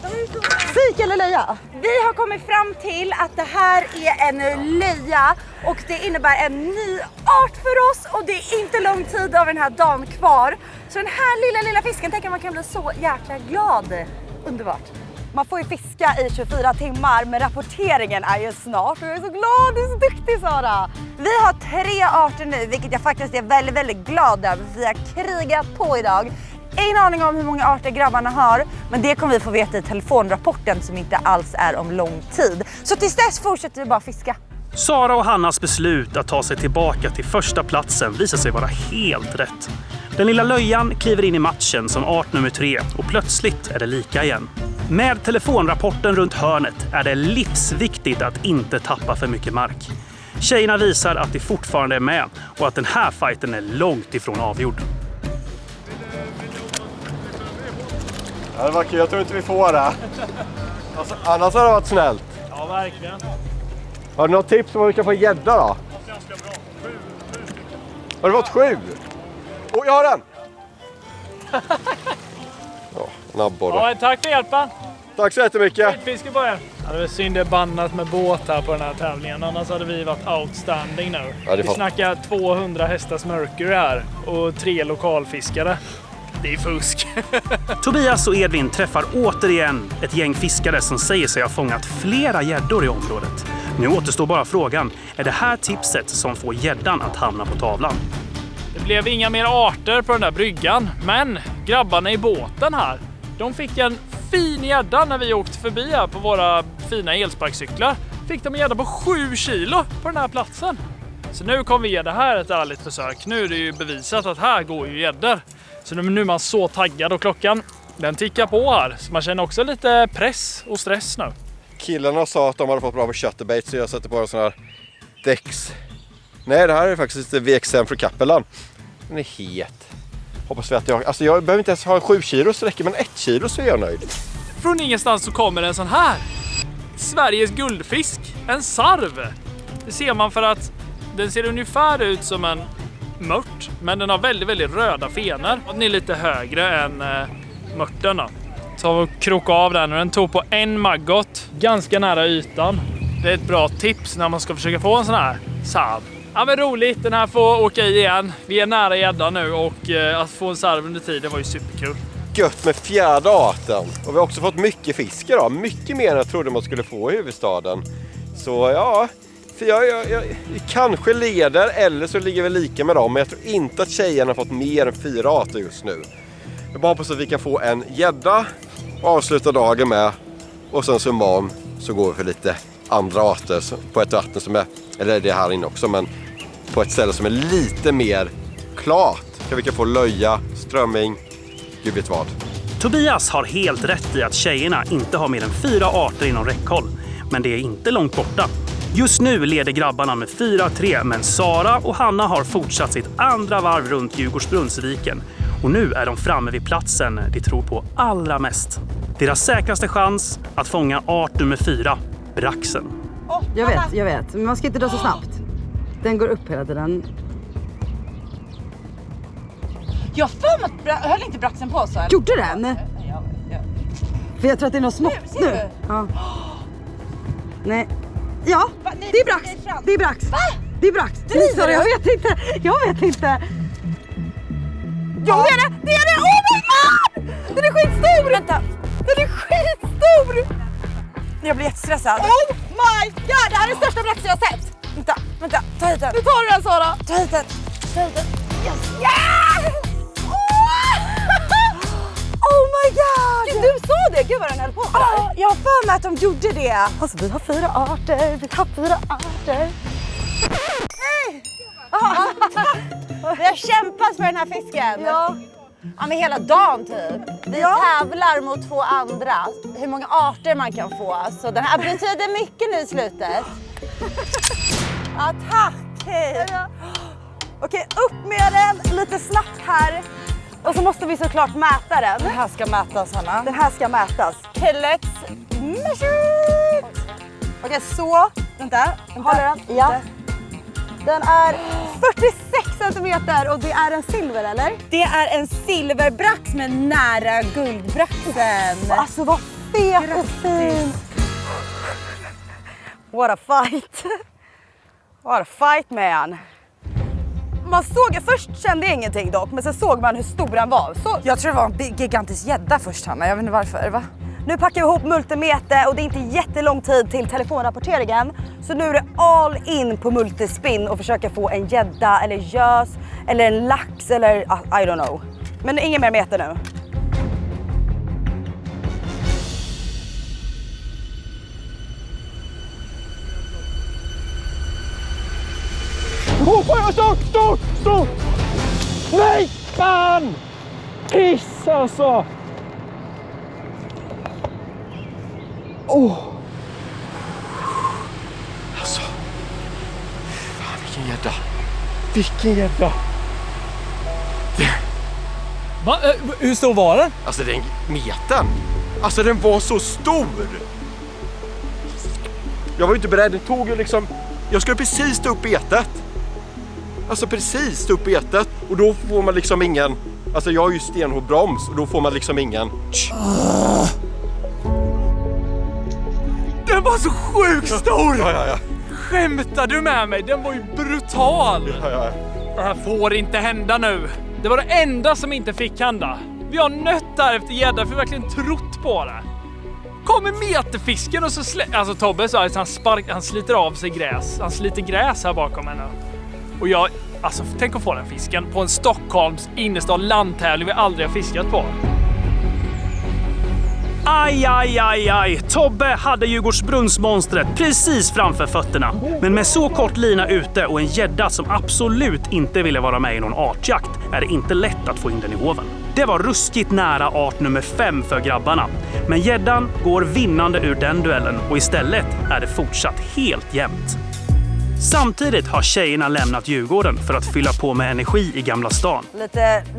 Sik eller leja? Vi har kommit fram till att det här är en leja och det innebär en ny art för oss och det är inte lång tid av den här dagen kvar. Så den här lilla fisken tänker man kan bli så jäkla glad. Underbart. Man får ju fiska i 24 timmar men rapporteringen är ju snart och jag är så glad, du är så duktig Sara. Vi har 3 arter nu vilket jag faktiskt är väldigt, väldigt glad över för vi har krigat på idag. Ingen aning om hur många arter grabbarna har men det kommer vi få veta i telefonrapporten som inte alls är om lång tid. Så tills dess fortsätter vi bara fiska. Sara och Hannas beslut att ta sig tillbaka till första platsen visar sig vara helt rätt. Den lilla löjan kliver in i matchen som art nummer 3 och plötsligt är det lika igen. Med telefonrapporten runt hörnet är det livsviktigt att inte tappa för mycket mark. Tjejerna visar att de fortfarande är med och att den här fighten är långt ifrån avgjord. Ja, det var kul. Jag tror inte vi får det. Alltså, annars har det varit snällt. Ja, verkligen. Har du något tips om hur vi kan få en gädda då? Ganska bra. 7 Har det varit 7? Oh, jag har den! Ja, en abborre. Ja, tack för hjälpen. Tack så jättemycket. Fiske på er. Ja, det är synd det är bannat med båt här på den här tävlingen. Annars hade vi varit outstanding nu. Ja, vi snackar 200 hästars Mercury här och 3 lokalfiskare. Det är fusk. Tobias och Edvin träffar återigen ett gäng fiskare som säger sig ha fångat flera gäddor i området. Nu återstår bara frågan, är det här tipset som får gäddan att hamna på tavlan? Det blev inga mer arter på den där bryggan, men grabbarna i båten här, de fick en fin gädda när vi åkte förbi här på våra fina elsparkcyklar. Fick de en gädda på 7 kilo på den här platsen. Så nu kommer vi ge det här ett ärligt försök. Nu är det ju bevisat att här går ju gäddor. Så nu är man så taggad och klockan den tickar på här. Så man känner också lite press och stress nu. Killarna sa att de hade fått bra på chatterbait så jag sätter på en sån här Dex. Nej, det här är faktiskt lite VXM för Kappelan. Den är het. Hoppas vi att jag behöver inte ens ha en 7 kilo så räcker men 1 kilo så är jag nöjd. Från ingenstans så kommer en sån här. Sveriges guldfisk. En sarv. Det ser man för att den ser ungefär ut som en mört. Men den har väldigt, väldigt röda fenor. Den är lite högre än mörten då. Så vi krokade av den och den tog på en maggot. Ganska nära ytan. Det är ett bra tips när man ska försöka få en sån här sarv. Ja men roligt, den här får åka i igen. Vi är nära gäddan nu och att få en sarv under tiden var ju superkul. Gött med fjärde arten. Och vi har också fått mycket fisk idag. Mycket mer än jag trodde man skulle få i huvudstaden. Så ja, för jag kanske leder eller så ligger vi lika med dem. Men jag tror inte att tjejerna har fått mer än 4 arter just nu. Jag bara hoppas att vi kan få en gädda och avsluta dagen med. Och sen så imorgon så går vi för lite andra arter på ett vatten som är, eller det är här inne också, men på ett ställe som är lite mer klart. Så vi kan få löja, strömming, gud vet vad. Tobias har helt rätt i att tjejerna inte har mer än 4 arter inom räckhåll. Men det är inte långt borta. Just nu leder grabbarna med 4-3, men Sara och Hanna har fortsatt sitt andra varv runt Djurgårdsbrunnsviken. Och nu är de framme vid platsen de tror på allra mest. Deras säkraste chans att fånga art nummer 4, braxen. Jag vet. Men man ska inte dra så snabbt. Den går upp hela tiden. Jag för mig att höll inte braxen på så. Gjorde den? För jag tror att det är något smått nu. Ja. Nej. Ja, det är brax. Det är brax. Va? Det är brax. Sorry, jag vet inte. Jag vet inte. Jo, det är det! Det är det! Oh my god! Den är skitstor! Vänta. Den är skitstor! Jag blir jättestressad. Oh my god! Det här är den största braxen jag har sett. Vänta. Ta hit den. Nu tar du den, Sara. Ta hit den. Yes! Yeah! Oh my god! Gud, du sa det! Gud vad den höll på med. Jag har för mig att de gjorde det. Alltså vi har 4 arter. Vi har kämpat för den här fisken. Ja, men hela dagen typ. Vi tävlar mot 2 andra. Hur många arter man kan få. Så den här betyder mycket nu i slutet. Ja, tack. Hej. Okej, upp med den lite snabbt här. Och så måste vi såklart mäta den. Den här ska mätas, Hanna. Den här ska mätas. Let's measure it. Okej, så. Vänta. Håller den? Ja. Den är 46 centimeter och det är en silver, eller? Det är en silverbrax med nära guldbraxen. Alltså vad fet och fin. What a fight. What a fight, man. Man såg, först kände jag ingenting dock, men sen såg man hur stor den var. Så, Jag tror det var en gigantisk gädda först, Hanna. Jag vet inte varför, va? nu packar vi ihop multimete och det är inte jättelång tid till telefonrapporteringen. Så nu är det all in på multispin och försöka få en gädda eller gös eller en lax eller I don't know. Men ingen mer meter nu. Stopp! Nej, fan! Piss alltså! Alltså. Fan, vilken gädda. Va? Hur stor var den? Alltså den metern. Alltså den var så stor. Jag var ju inte beredd. Den tog ju liksom... Jag skulle precis stå upp betet. Alltså precis stå upp betet. Och då får man liksom ingen... Alltså jag har ju stenhård broms. Och då får man liksom ingen... Den var så sjukt stor! Ja. Skämtar du med mig? Den var ju brutal! Ja. Det här får inte hända nu. Det var det enda som inte fick hända. Vi har nött där efter gädda för vi verkligen trott på det. Kommer meterfisken och så alltså Tobbe sa att han sliter av sig gräs. Han sliter gräs här bakom henne. Och jag, alltså tänk att få den fisken på en Stockholms innerstad landtävling vi aldrig har fiskat på. Aj. Tobbe hade Djurgårdsbrunnsmonstret precis framför fötterna. Men med så kort lina ute och en gädda som absolut inte ville vara med i någon artjakt är det inte lätt att få in den i hoven. Det var ruskigt nära art nummer 5 för grabbarna. Men gäddan går vinnande ur den duellen och istället är det fortsatt helt jämnt. Samtidigt har tjejerna lämnat Djurgården för att fylla på med energi i Gamla stan.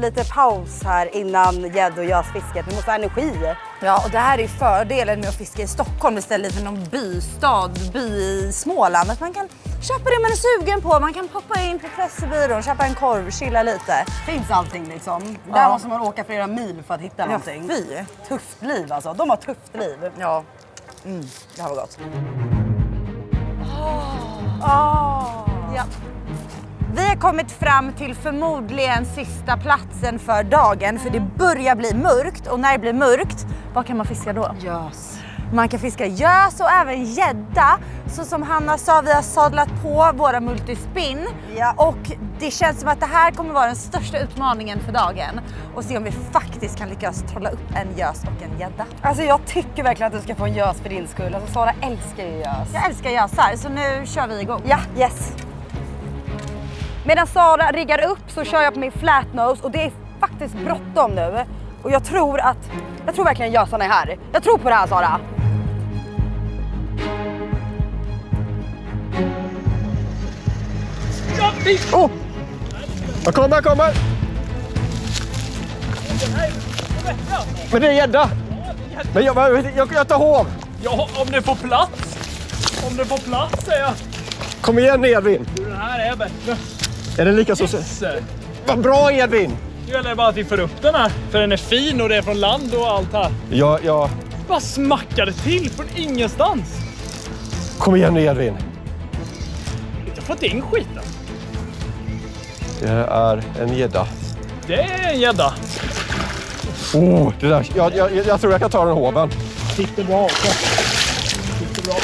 Lite paus här innan gädd- och gösfisket. Vi måste ha energi. Ja, och det här är fördelen med att fiska i Stockholm istället för någon by i Småland. Att man kan köpa det man är sugen på. Man kan poppa in på Pressbyrån, köpa en korv, chilla lite. Finns allting liksom. Ja. Där måste man åka flera mil för att hitta någonting. Fy. Tufft liv alltså. De har tufft liv. Ja, det här var gott. Ja. Vi har kommit fram till förmodligen sista platsen för dagen. För det börjar bli mörkt. Och när det blir mörkt, vad kan man fiska då? Gös. Man kan fiska gös och även gädda. Så som Hanna sa, vi har sadlat på våra multispin. Ja. Och det känns som att det här kommer vara den största utmaningen för dagen. Och se om vi faktiskt kan lyckas trolla upp en gös och en gädda. Alltså jag tycker verkligen att du ska få en gös för din skull. Alltså Sara älskar ju gös. Jag älskar gösar, så nu kör vi igång. Ja, yes. Medan Sara riggar upp så kör jag på min flatnose och det är faktiskt bråttom nu. Och jag tror verkligen gösarna är här. Jag tror på det här, Sara. Oh! Jag kommer! Men det är gädda! Men jag tar hov! Ja, om det får plats. Om det får plats säger jag. Kom igen Edvin! Den här är bättre. Är den lika så... Yes. Vad bra Edvin! Nu gäller det bara att vi får upp den här. För den är fin och det är från land och allt här. Ja. Bara smackade till från ingenstans. Kom igen nu Edvin. Jag får inte in skiten. Det är en gädda. Det är en gädda. Oh, det där. Jag tror jag kan ta den hoven. Sitter bra också. Sitter bra.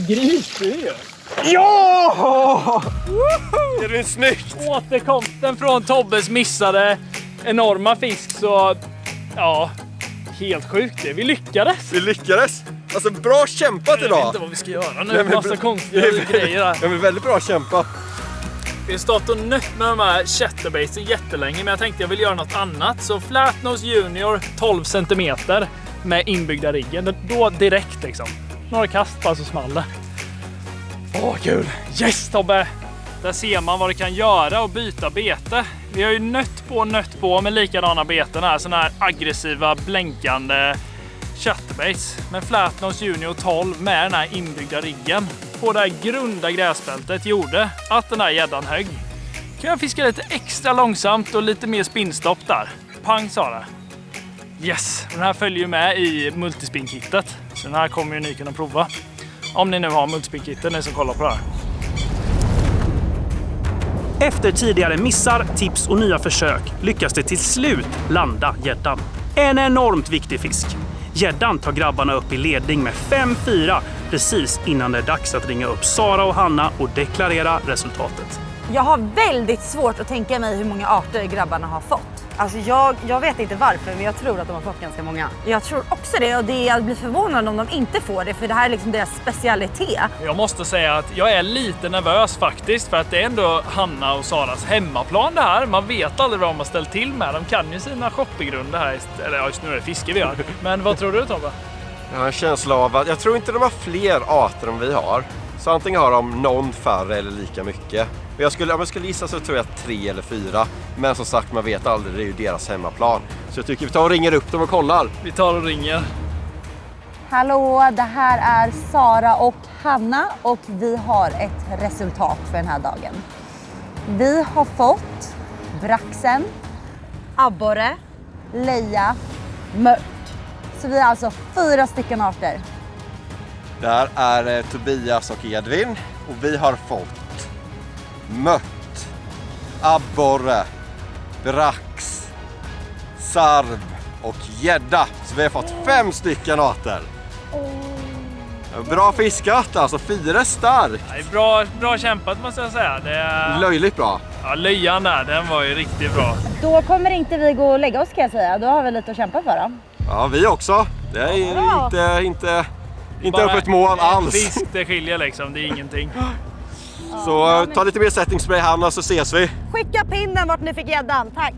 Gris, det är. Ja! Är det snyggt? Återkomsten från Tobbes missade enorma fisk så ja, helt sjukt det. Vi lyckades. Alltså bra kämpat idag. Jag vet inte vad vi ska göra nu. Massa konstiga grejer här. Ja, men väldigt bra kämpat. Vi har stått och nött med de här chatterbaitsen jättelänge, men jag tänkte jag vill göra något annat. Så Flatnose Junior 12 cm med inbyggda riggen. Då direkt liksom. Några kast bara så small det. Åh, kul! Yes, Tobbe! Där ser man vad det kan göra och byta bete. Vi har ju nött på med likadana beten här. Såna här aggressiva, blänkande chatterbaits. Men Flatnose Junior 12 med den här inbyggda riggen. på det här grunda gräsbältet gjorde att den här gäddan högg. Kan jag fiska lite extra långsamt och lite mer spinnstopp där. Pang sa det. Yes, den här följer ju med i multispin-kittet. Så den här kommer ju ni kunna prova. Om ni nu har multispin-kittet, ni som kollar på det här. Efter tidigare missar, tips och nya försök lyckas det till slut landa gäddan. En enormt viktig fisk. Gäddan tar grabbarna upp i ledning med 5-4 precis innan det är dags att ringa upp Sara och Hanna och deklarera resultatet. Jag har väldigt svårt att tänka mig hur många arter grabbarna har fått. Alltså jag vet inte varför, men jag tror att de har fått ganska många. Jag tror också det, och jag blir förvånad om de inte får det, för det här är liksom deras specialitet. Jag måste säga att jag är lite nervös faktiskt, för att det är ändå Hanna och Saras hemmaplan det här. Man vet aldrig vad de har ställt till med. De kan ju sina shoppinggrunder här, eller just nu är det fiske vi gör. Men vad tror du, Tobbe? Jag har en känsla av att jag tror inte de har fler arter än vi har. Så antingen har de någon färre eller lika mycket. Om jag skulle gissa så tror jag 3 eller 4. Men som sagt, man vet aldrig, det är ju deras hemmaplan. Så jag tycker vi tar och ringer upp dem och kollar. Vi tar och ringer. Hallå, det här är Sara och Hanna och vi har ett resultat för den här dagen. Vi har fått braxen, abborre, leja, mört. Så vi har alltså 4 stycken arter. Där är Tobias och Edvin och vi har fått mört, abborre, brax, sarv och gädda. Så vi har fått 5 stycken arter. Bra fiskat, alltså 4 starkt. Bra kämpat måste jag säga. Det är... Löjligt bra. Ja, löjan där, den var ju riktigt bra. Då kommer inte vi gå och lägga oss, kan jag säga. Då har vi lite att kämpa för då. Ja, vi också. Det är inte upp ett mål alls. Fisk, det skiljer liksom, det är ingenting. Så ta lite mer setting spray, Hanna, så ses vi. Skicka pinnen vart ni fick gäddan, tack!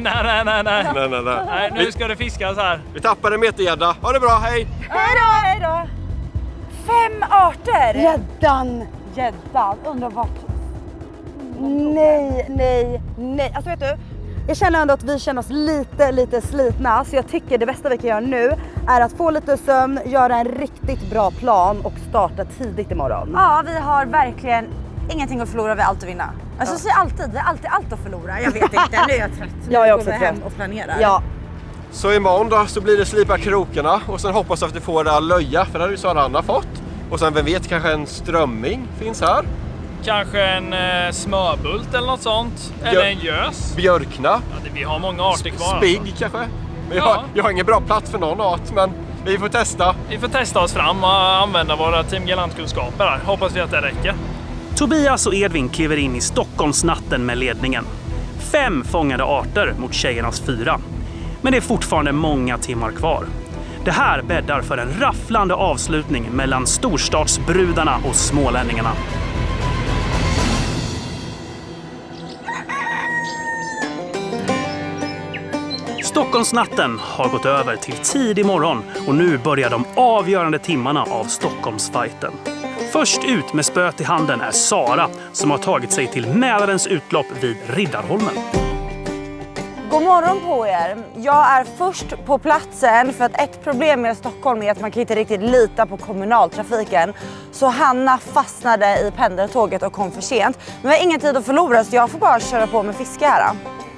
Nej, nu ska det fiskas här. Vi tappar en metergädda. Ha det bra, hej! Hej då! 5 arter! Gäddan, undrar vart... Nej. Alltså vet du, jag känner ändå att vi känner oss lite slitna. Så jag tycker det bästa vi kan göra nu är att få lite sömn, göra en riktigt bra plan och starta tidigt imorgon. Ja, vi har verkligen ingenting att förlora, vi har allt att vinna. Alltså så alltid, vi har alltid allt att förlora. Jag vet inte, nu är jag trött. Jag är också trött. Hem trött. och planerar. Ja. Så imorgon då så blir det slipa krokarna och sen hoppas att vi får det löja, för det har ju Sara Anna fått. Och sen vem vet, kanske en strömming finns här. Kanske en smörbult eller något sånt. Eller en gös. Björkna. Ja, vi har många arter kvar. Spigg alltså. kanske. Men jag har ingen bra plats för någon art, men vi får testa. Vi får testa oss fram och använda våra Team Galant-kunskaper här. Hoppas vi att det räcker. Tobias och Edvin kliver in i Stockholmsnatten med ledningen. 5 fångade arter mot tjejernas 4. Men det är fortfarande många timmar kvar. Det här bäddar för en rafflande avslutning mellan storstadsbrudarna och smålänningarna. Stockholmsnatten har gått över till tidig morgon och nu börjar de avgörande timmarna av Stockholmsfighten. Först ut med spöet i handen är Sara som har tagit sig till Mälarens utlopp vid Riddarholmen. God morgon på er. Jag är först på platsen för att ett problem med Stockholm är att man kan inte riktigt lita på kommunaltrafiken. Så Hanna fastnade i pendeltåget och kom för sent. Men vi har ingen tid att förlora så jag får bara köra på med fiske här.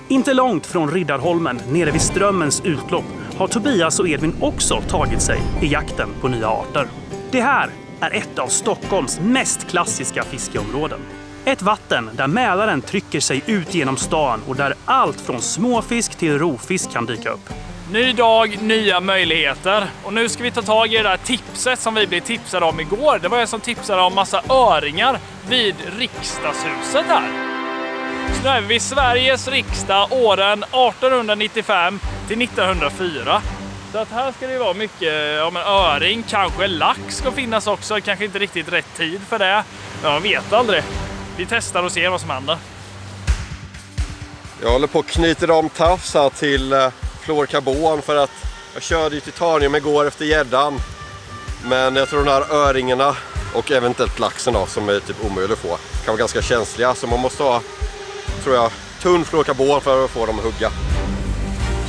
Inte långt från Riddarholmen, nere vid Strömmens utlopp, har Tobias och Edvin också tagit sig i jakten på nya arter. Det här är ett av Stockholms mest klassiska fiskeområden. Ett vatten där Mälaren trycker sig ut genom stan och där allt från småfisk till rovfisk kan dyka upp. Ny dag, nya möjligheter. Och nu ska vi ta tag i det där tipset som vi blev tipsade om igår. Det var jag som tipsade om massa öringar vid riksdagshuset här. Så nu är vi vid Sveriges riksdag åren 1895 till 1904. Så att här ska det ju vara mycket öring, kanske lax ska finnas också. Kanske inte riktigt rätt tid för det. Men man vet aldrig. Vi testar och ser vad som händer. Jag håller på att knyta om tafs här till fluorkarbon för att jag körde ju titanium igår efter gäddan. Men jag tror de här öringarna och eventuellt laxen då, som är typ omöjligt att få, kan vara ganska känsliga. Så man måste ha, tror jag, tunn fluorkarbon för att få dem att hugga.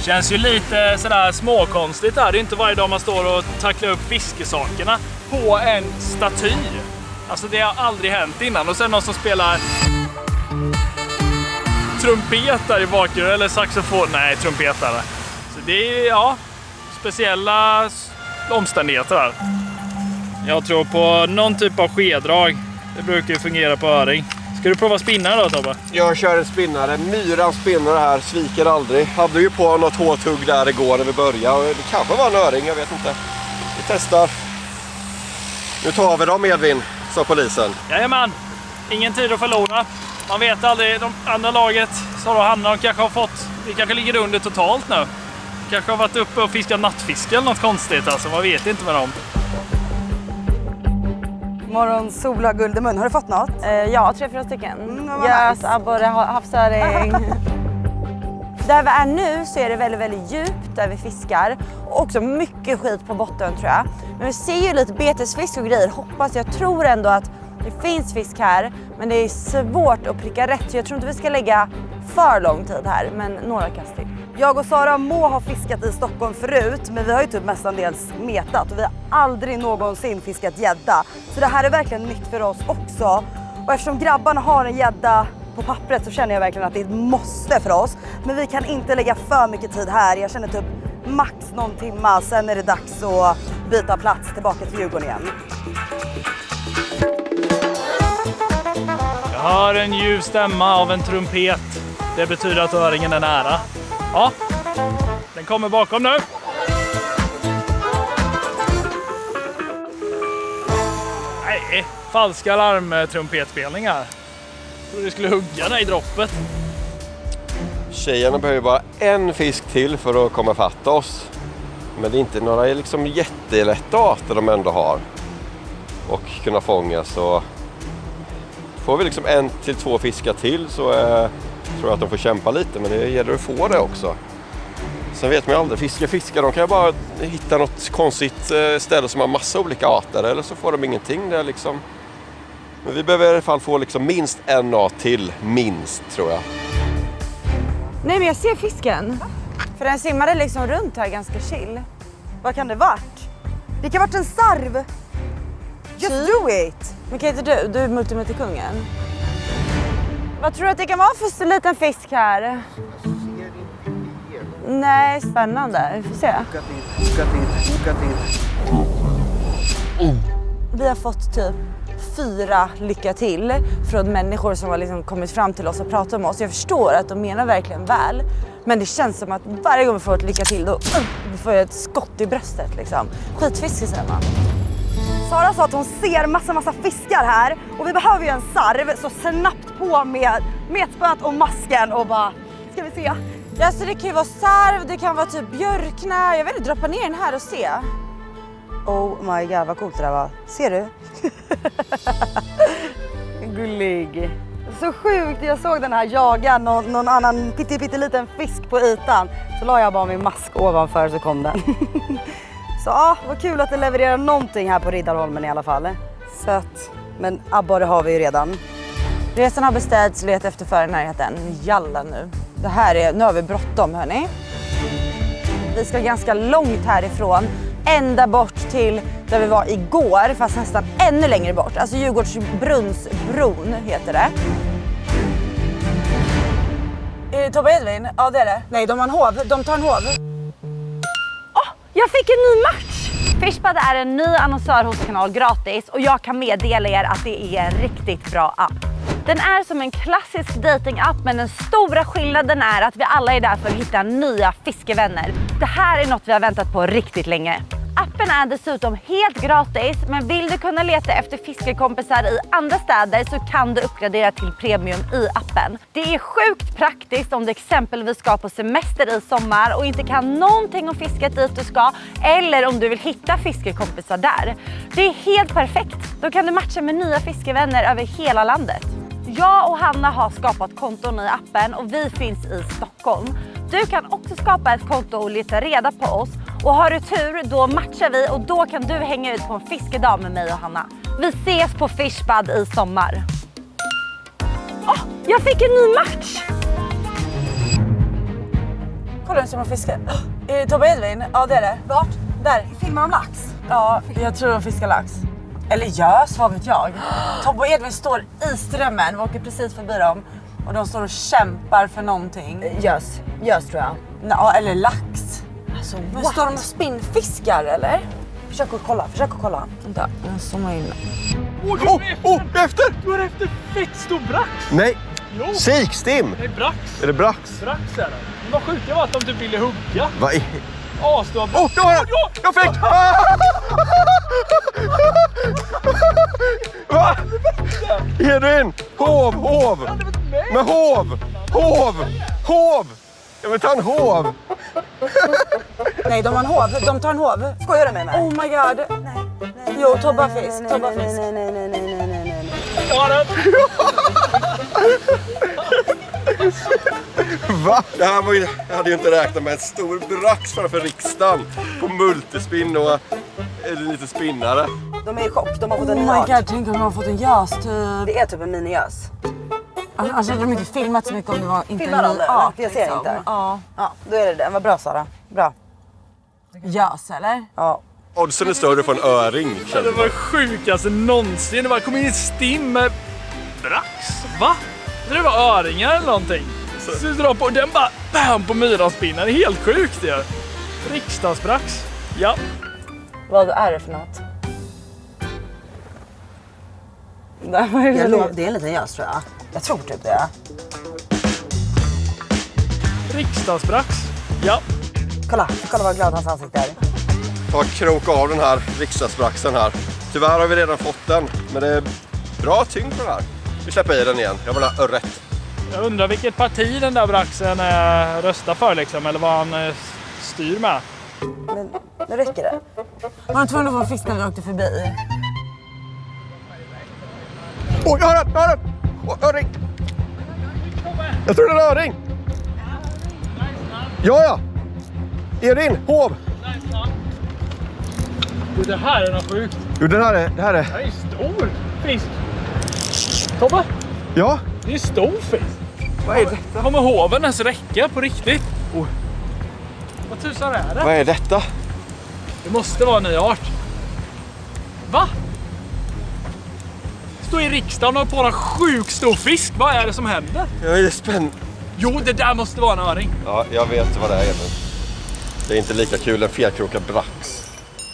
Känns ju lite sådär småkonstigt här. Det är inte varje dag man står och tacklar upp fiskesakerna på en staty. Alltså det har aldrig hänt innan. Och sen någon som spelar trumpet där i bakgrunden, eller saxofon. Nej, trumpetare. Så det är, speciella omständigheter där. Jag tror på någon typ av skedrag. Det brukar ju fungera på öring. Ska du prova spinnare då, Tobbe? Jag kör en spinnare. Myrans spinnare här, sviker aldrig. Hade ju på något hårtugg där igår när vi började. Och det kanske var en öring, jag vet inte. Vi testar. Nu tar vi dem, Edvin, sa polisen. Jajamän, ingen tid att förlora. Man vet aldrig, de andra laget, Sara och Hanna, de kanske har fått, vi kanske ligger under totalt nu. Kanske har varit uppe och fiskat nattfisk eller något konstigt, alltså man vet inte med dem. Morgonsola, Guldemun, har du fått något? Ja, 3-4 stycken. Gös, abborre, havsöring. Där vi är nu så är det väldigt, väldigt djupt där vi fiskar. Och också mycket skit på botten tror jag. Men vi ser ju lite betesfisk och grejer. Jag tror ändå att det finns fisk här. Men det är svårt att pricka rätt. Så jag tror inte vi ska lägga för lång tid här. Men några kast till. Jag och Sara må ha fiskat i Stockholm förut, men vi har ju typ mestadels metat och vi har aldrig någonsin fiskat gädda. Så det här är verkligen nytt för oss också. Och eftersom grabbarna har en gädda på pappret så känner jag verkligen att det är ett måste för oss. Men vi kan inte lägga för mycket tid här. Jag känner typ max någon timma, sen är det dags att byta plats tillbaka till Djurgården igen. Jag hör en ljuv stämma av en trumpet. Det betyder att öringen är nära. Ja, den kommer bakom nu. Nej, falska larmtrumpetspelningar. Jag trodde det skulle hugga den i droppet. Tjejerna behöver bara en fisk till för att komma fatta oss. Men det är inte några liksom jättelätta arter de ändå har. Och kunna fånga, så får vi liksom 1-2 fiskar till så tror jag att de får kämpa lite, men det gäller att få det också. Sen vet man ju aldrig, fiskar, de kan ju bara hitta något konstigt ställe som har massa olika arter, eller så får de ingenting där liksom. Men vi behöver i alla fall få liksom minst en art till, minst tror jag. Nej men jag ser fisken. För den simmade liksom runt här ganska chill. Vad kan det varit? Det kan varit en sarv. Just do it! Men kan inte du är multimultikungen. Vad tror du att det kan vara för liten fisk här? Nej, spännande. Vi får se. Vi har fått typ 4 lycka till från människor som har liksom kommit fram till oss och pratat med oss. Jag förstår att de menar verkligen väl. Men det känns som att varje gång vi får ett lycka till då får jag ett skott i bröstet liksom. Skitfisk säger man. Sara sa att hon ser massa fiskar här och vi behöver ju en sarv, så snabbt på med metspöet och masken och bara, ska vi se? Ja, så det kan ju vara sarv, det kan vara typ björkna. Jag vill inte droppa ner den här och se. Oh my god, vad coolt det där var. Ser du? Gullig. Så sjukt, jag såg den här jaga någon annan pytteliten fisk på ytan. Så la jag bara min mask ovanför så kom den. Så ja, vad kul att det levererar någonting här på Riddarholmen i alla fall. Sött. Men abborre har vi ju redan. Resan har beställts, let efter förnärheten. Jalla nu. Det här är, nu har vi bråttom hörni. Vi ska ganska långt härifrån. Ända bort till där vi var igår, fast nästan ännu längre bort. Alltså Djurgårdsbrunnsbron heter det. Tobbe Edvin? Ja det är det. Nej, de har en hov. De tar en hov. Jag fick en ny match! Fishbud är en ny annonsör hos Kanal Gratis och jag kan meddela er att det är en riktigt bra app. Den är som en klassisk dating-app, men den stora skillnaden är att vi alla är där för att hitta nya fiskevänner. Det här är något vi har väntat på riktigt länge. Appen är dessutom helt gratis, men vill du kunna leta efter fiskekompisar i andra städer så kan du uppgradera till premium i appen. Det är sjukt praktiskt om du exempelvis ska på semester i sommar och inte kan någonting om fisket dit du ska, eller om du vill hitta fiskekompisar där. Det är helt perfekt. Då kan du matcha med nya fiskevänner över hela landet. Jag och Hanna har skapat konton i appen och vi finns i Stockholm. Du kan också skapa ett konto och leta reda på oss. Och har du tur, då matchar vi och då kan du hänga ut på en fiskedag med mig och Hanna. Vi ses på Fishbud i sommar. Jag fick en ny match! Kolla vem som har fiskat. Tobbe Edvin? Ja det är det. Vart? Där. Filmar om lax? Ja, jag tror de fiskar lax. Eller gös, vad vet jag. Tobbe och Edvin står i strömmen, vi åker precis förbi dem. Och de står och kämpar för någonting. Gös tror jag. Ja, eller lax. Alltså, Men står de och spinnfiskar eller? Försök att kolla. Vänta, jag zoomar in. Efter! Du har efter fett stor brax. Nej, Jo. sikstim! Det är brax. Är det brax? Brax är det. Men vad sjuka var att de typ ville hugga. Vad är... Stor brax. Jag har den! Jag fick! Va? Edvin! Hov! Med hov! Jag vill ta en hov! Nej, de har en hov. De tar en hov. Skojar du med mig? Oh my god. Nej. Jo, Tobbe har fisk. Nej. Jag har den. Va? Det här var ju, jag hade ju inte räknat med en stor brax framför riksdagen på multispinn och en liten spinnare. De är i chock, de har fått en ny Oh my art. god, tänk om de har fått en gös typ. Det är typ en minigös. Alltså de har inte filmat så mycket om det var inte Filmar de det? art. Jag ser liksom. inte. Ja. Ja, då är det den. Vad bra Sara. Bra. Gös eller? Ja. Oddsen är större för en öring. Det var sjukaste någonsin. Det bara kom in ett stim med brax. Va? Det var öringar eller någonting. Så du drar på den bara bam på myranspinnen. Det är helt sjukt det. Riksdagsbrax. Ja. Vad är det för något? Det är en liten gös tror jag. Jag tror typ det. Riksdagsbrax. Ja. Kolla vad glad hans ansikte är. Ta krok av den här riksdagsbraxen här. Tyvärr har vi redan fått den, men det är bra tyngd på den här. Vi släpper i den igen. Jag vill ha örret. Jag undrar vilket parti den där braxen röstar för liksom. Eller vad han styr med. Men nu räcker det. Var de tvungna att få fisk när vi åkte förbi? Åh, jag har den! Öring! Jag tror det är en öring! Ja! Edvin, hov! Du, det här är något sjukt. Jo, det här är... Det här är stor fisk. Tobbe, Ja? det är stor fisk. Vad är det? Kommer hoven ens räcka på riktigt? Oh. Vad tusan är det? Vad är detta? Det måste vara en ny art. Va? Står i riksdagen och har på en sjukt stor fisk. Vad är det som händer? Jag är spänd. Jo, det där måste vara en öring. Ja, jag vet vad det är, Edvin. Det är inte lika kul en felkrokad brax.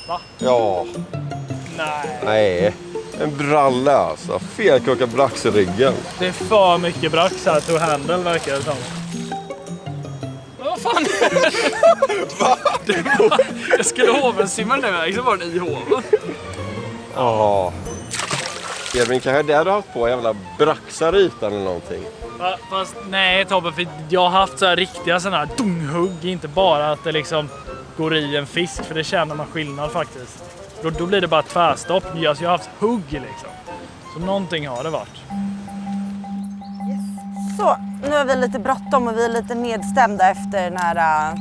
Va? Ja. Nej. En bralla alltså. Felkrokad brax i ryggen. Det är för mycket brax här to handle verkar det som. Men vad fan är det? Jag skulle hovensimma den där vägen så var den i hoven. Ja. Edvin, kanske där du har haft på jävla braxar i ytan eller någonting. Fast nej Tobbe, för jag har haft så här riktiga sådana här dunghugg. Inte bara att det liksom går i en fisk, för det känner man skillnad faktiskt. Då blir det bara tvärstopp. Jag har haft hugg liksom. Så någonting har det varit. Så, nu har vi lite bråttom och vi är lite nedstämda efter den här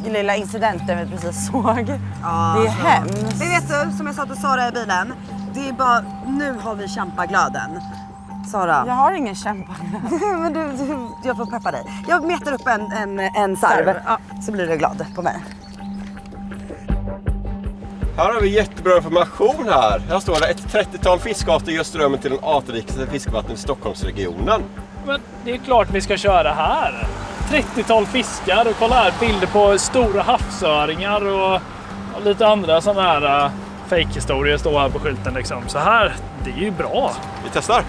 lilla incidenten vi precis såg. Ja, det är hemskt. Men vet du, som jag sa till Sara i bilen. Det är bara, nu har vi kämpaglöden. Sara. Jag har ingen kämpaglöd. Men jag får peppa dig. Jag metar upp en sarv. Ja, så blir du glad på mig. Här har vi jättebra information här. Här står det ett 30-tal fiskarter gör strömmen till den artrikaste fiskvattnet i Stockholmsregionen. Men det är klart vi ska köra här. 30-tal fiskar och kolla här bilder på stora havsöringar och lite andra sådana här fake-historier står här på skylten liksom. Så här, det är ju bra. Vi testar.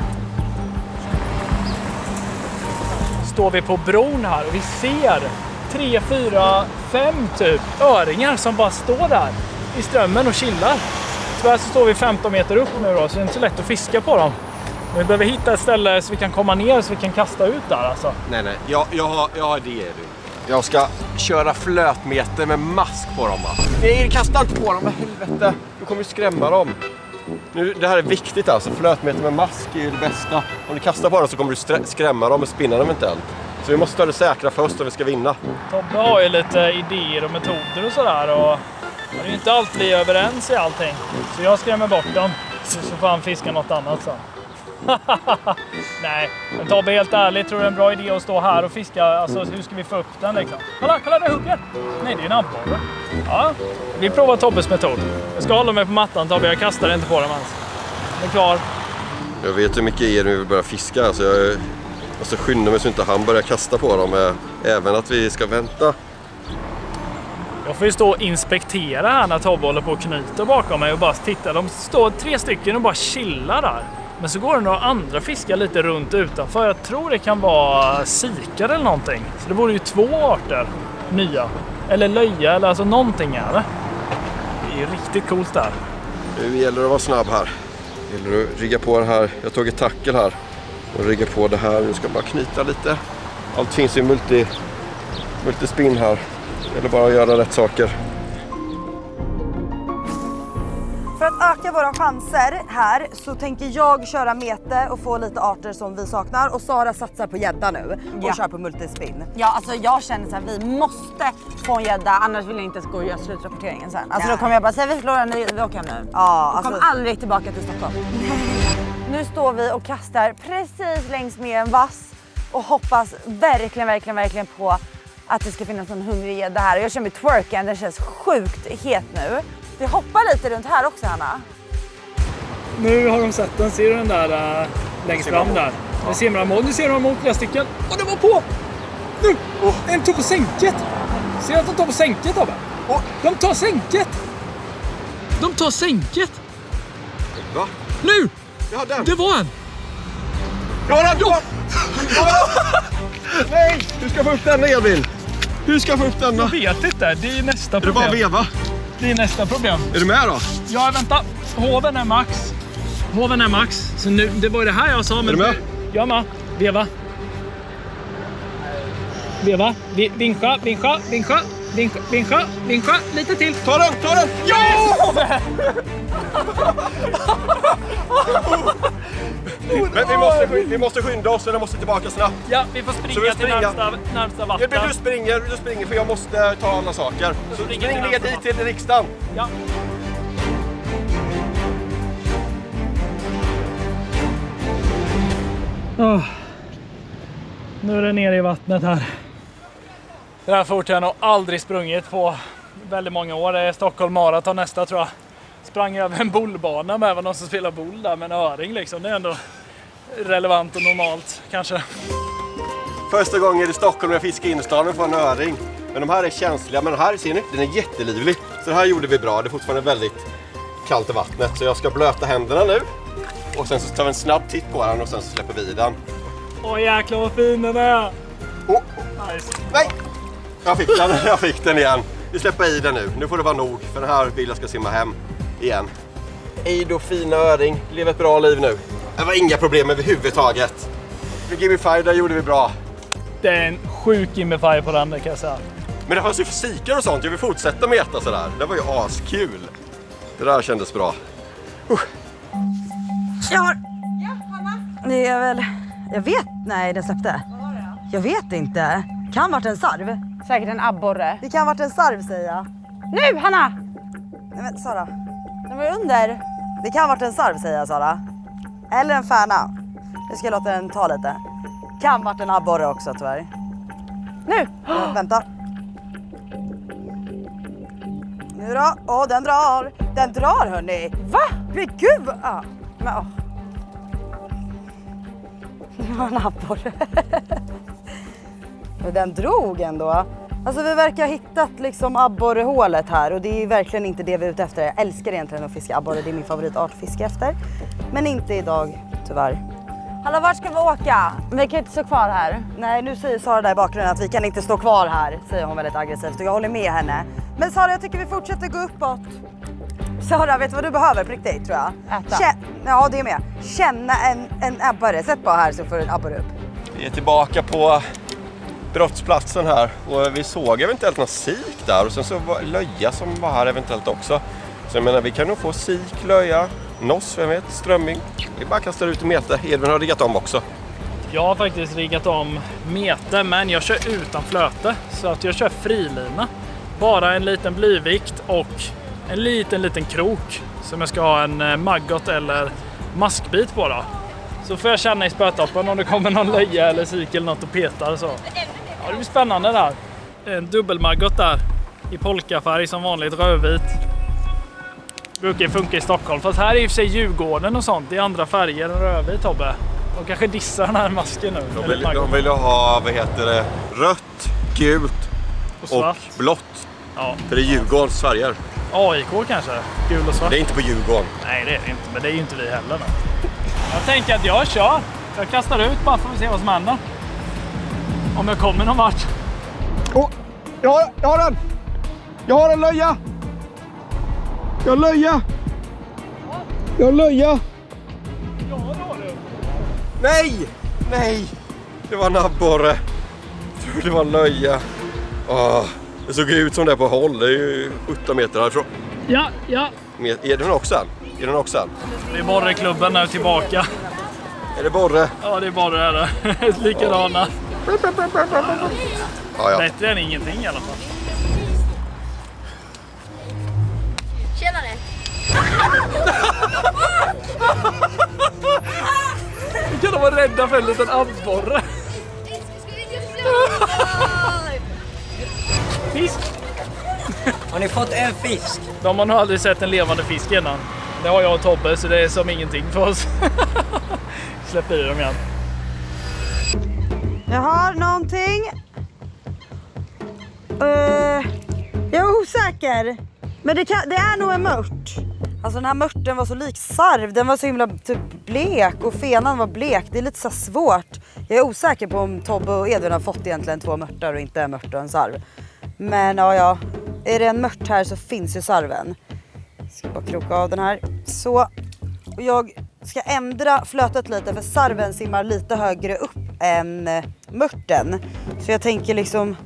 Står vi på bron här och vi ser 3, 4, 5 typ öringar som bara står där i strömmen och chillar. Tyvärr så står vi 15 meter upp nu då, så det är inte så lätt att fiska på dem. Vi behöver hitta ett ställe så vi kan komma ner så vi kan kasta ut där alltså. Nej. Jag har idéer. Jag ska köra flötmeter med mask på dem, va? Nej, kasta inte på dem, vad helvete. Du kommer ju skrämma dem. Nu, det här är viktigt alltså. Flötmeter med mask är ju det bästa. Om du kastar på dem så kommer du skrämma dem och spinna dem inte än. Så vi måste ta det säkra först om vi ska vinna. Tobbe har ju lite idéer och metoder och sådär. Och det är ju inte alltid vi är överens i allting. Så jag skrämmer bort dem. Så får han fiska något annat så. Nej, men Tobbe, helt ärligt, tror du det är en bra idé att stå här och fiska? Alltså hur ska vi få upp den liksom? Kolla det hugger! Nej, det är en abborre. Ja, vi provar Tobbes metod. Jag ska hålla mig på mattan Tobbe, jag kastar inte på dem alls. är kvar. Jag vet hur mycket Edvin vill börja fiska, så jag måste skynda mig så inte han börjar kasta på dem. Även att vi ska vänta. Jag får ju stå och inspektera här när Tobbe håller på och knyter bakom mig och bara titta. De står 3 stycken och bara chillar där. Men så går det några andra fiskar lite runt utanför. Jag tror det kan vara sikar eller någonting. Så det vore ju 2 arter nya. Eller löja eller alltså någonting är det. Det är ju riktigt coolt där. Nu gäller det att vara snabb här. Det gäller att rigga på det här. Jag har tagit tackel här och rigga på det här. Nu ska jag bara knyta lite. Allt finns i multispinn här. Det gäller bara att göra rätt saker. För att öka våra chanser här så tänker jag köra mete och få lite arter som vi saknar. Och Sara satsar på gädda nu och kör på multispinn. Ja, alltså jag känner så här, vi måste få en gädda, annars vill jag inte gå och göra slutrapporteringen sen. Alltså då kommer jag bara säga, vi förlorar nu, vi åker hem nu. Ja, alltså, kommer aldrig tillbaka till Stockholm. Nu står vi och kastar precis längs med en vass och hoppas verkligen på att det ska finnas någon hungrig gädda här. Jag kör med twerken, den känns sjukt het nu. Vi hoppar lite runt här också, Hanna. Nu har de sett den, ser du den där längst fram där? Nu ser man mål, nu ser de mot flera stycken. Och det var på! Nu! En tog på sänket! Ser du att de tar på sänket, Tobbe? De tar sänket! De tar sänket! Va? Nu! Ja, den! Det var en! Ja, den! Nej! Du ska få upp den, Edvin! Du ska få upp den då! Jag vet inte, det är nästa Är det problem. bara veva? Det är nästa problem. Är du med då? Ja, vänta. Hoven är max. Hoven är max. Så nu, det var ju det här jag sa. Men är du med? Jag med. Veva. Veva. Vincha. Lite till. Ta den! Ja! Men vi måste skynda oss och den måste tillbaka snabbt. Ja, vi får springa till närmsta vatten. Ja, men du springer för jag måste ta alla saker. Så spring ner dit till riksdagen. Ja. Nu är det nere i vattnet här. Det här fortet har jag nog aldrig sprungit på väldigt många år. Det är Stockholm Marathon nästa, tror jag. Sprang över en bollbana med även någon som spelar boll där med en öring liksom. Det är ändå relevant och normalt kanske. Första gången i Stockholm jag fiskade innerstan får en öring. Men de här är känsliga, men den här ser ni, den är jättelivlig. Så det här gjorde vi bra, det är fortfarande väldigt kallt i vattnet. Så jag ska blöta händerna nu. Och sen så tar vi en snabb titt på den och sen så släpper vi den. Åh jäklar vad fin den är! Nice. Nej! Jag fick den igen. Vi släpper i den nu. Nu får det vara nog, för den här vill jag ska simma hem igen. Ej då, fina öring. Lever ett bra liv nu. Det var inga problem överhuvudtaget. Gimme Fire, där gjorde vi bra. Det är en sjuk Gimme Fire på den, kan jag säga. Men det fanns ju fysikar och sånt. Jag vill fortsätta meta sådär. Det var ju askul. Det där kändes bra. Jag har... Ja, Hanna? Det är väl... Jag vet... Nej, den släppte. Vad var det då? Jag vet inte. Kan varit en sarv. Säkert en abborre. Det kan varit en sarv, säger jag. Nu, Hanna! Nej men Sara. Den var under. Det kan varit en sarv, säger jag, Sara. Eller en färna. Nu ska jag låta den ta lite. Kan varit en abborre också, tyvärr. Nu! Vänta. Nu då. Åh, den drar. Den drar, hörni. Va? Men gud! Ah. Men, åh. Det var en abborre. Men den drog ändå. Alltså vi verkar ha hittat liksom abborrehålet här. Och det är verkligen inte det vi är ute efter. Jag älskar egentligen att fiska abborre. Det är min favoritart att fiska efter. Men inte idag, tyvärr. Hallå, vart ska vi åka? Vi kan inte stå kvar här. Nej, nu säger Sara där i bakgrunden att vi kan inte stå kvar här, säger hon väldigt aggressivt, och jag håller med henne. Men Sara, jag tycker vi fortsätter gå uppåt. Sara, vet du vad du behöver på riktigt, tror jag? Äta. Ja, det är med. Känna en abborre. Sätt bara här så får du en abborre upp. Vi är tillbaka på brottsplatsen här. Och vi såg eventuellt någon sik där. Och sen så var löja som var här eventuellt också. Så jag menar, vi kan nog få sik, löja, noss, vem vet, strömming. Vi bara kastar ut i mete. Edvin har riggat om också. Jag har faktiskt riggat om mete, men jag kör utan flöte. Så att jag kör frilina. Bara en liten blyvikt och en liten krok. Som jag ska ha en maggot eller maskbit på då. Så får jag känna i spötoppen om det kommer någon löja eller sik eller något och petar så. Ja, det blir spännande där. En dubbelmaggot där. I polkafärg som vanligt, rödvit. brukar funka i Stockholm. Fast här är i och för sig Djurgården och sånt. Det är andra färger än rödvit, Tobbe. De kanske dissar den här masken nu. De vill ha, rött, gult och blått. Ja. För det är Djurgårdens färger. AIK kanske, gul och svart. Det är inte på Djurgården. Nej, det är det inte. Men det är ju inte vi heller. Då. Jag tänker att jag kör. Jag kastar ut bara för att se vad som händer. Om jag kommer någon vart. Jag har den! Jag har en löja! Jag har löja! Jag har löja! Ja, det har du. Nej! Nej! Det var en abborre. Jag tror det var en löja. Det såg ut som det på håll. Det är ju 17 meter härifrån. Ja. Är den också en? Är den också en? Det är borreklubben nu tillbaka. Är det borre? Ja, det är borre här. Likadana. Ja. Bättre än ingenting i alla fall. Tjenare! Vi kan vara rädda för en liten abborre. Fisk! Har ni fått en fisk? De har nog aldrig sett en levande fisk innan. Det har jag och Tobbe, så det är som ingenting för oss. Släpp i dem igen. Jag har någonting. Jag är osäker. Men det är nog en mört. Alltså den här mörten var så lik sarv. Den var så himla typ blek och fenan var blek. Det är lite så svårt. Jag är osäker på om Tobbe och Edvin har fått egentligen 2 mörtar och inte en mört och en sarv. Men ja. Är det en mört här så finns ju sarven. Jag ska bara kroka av den här. Så. Och jag ska ändra flötet lite för sarven simmar lite högre upp än mörten. Så jag tänker liksom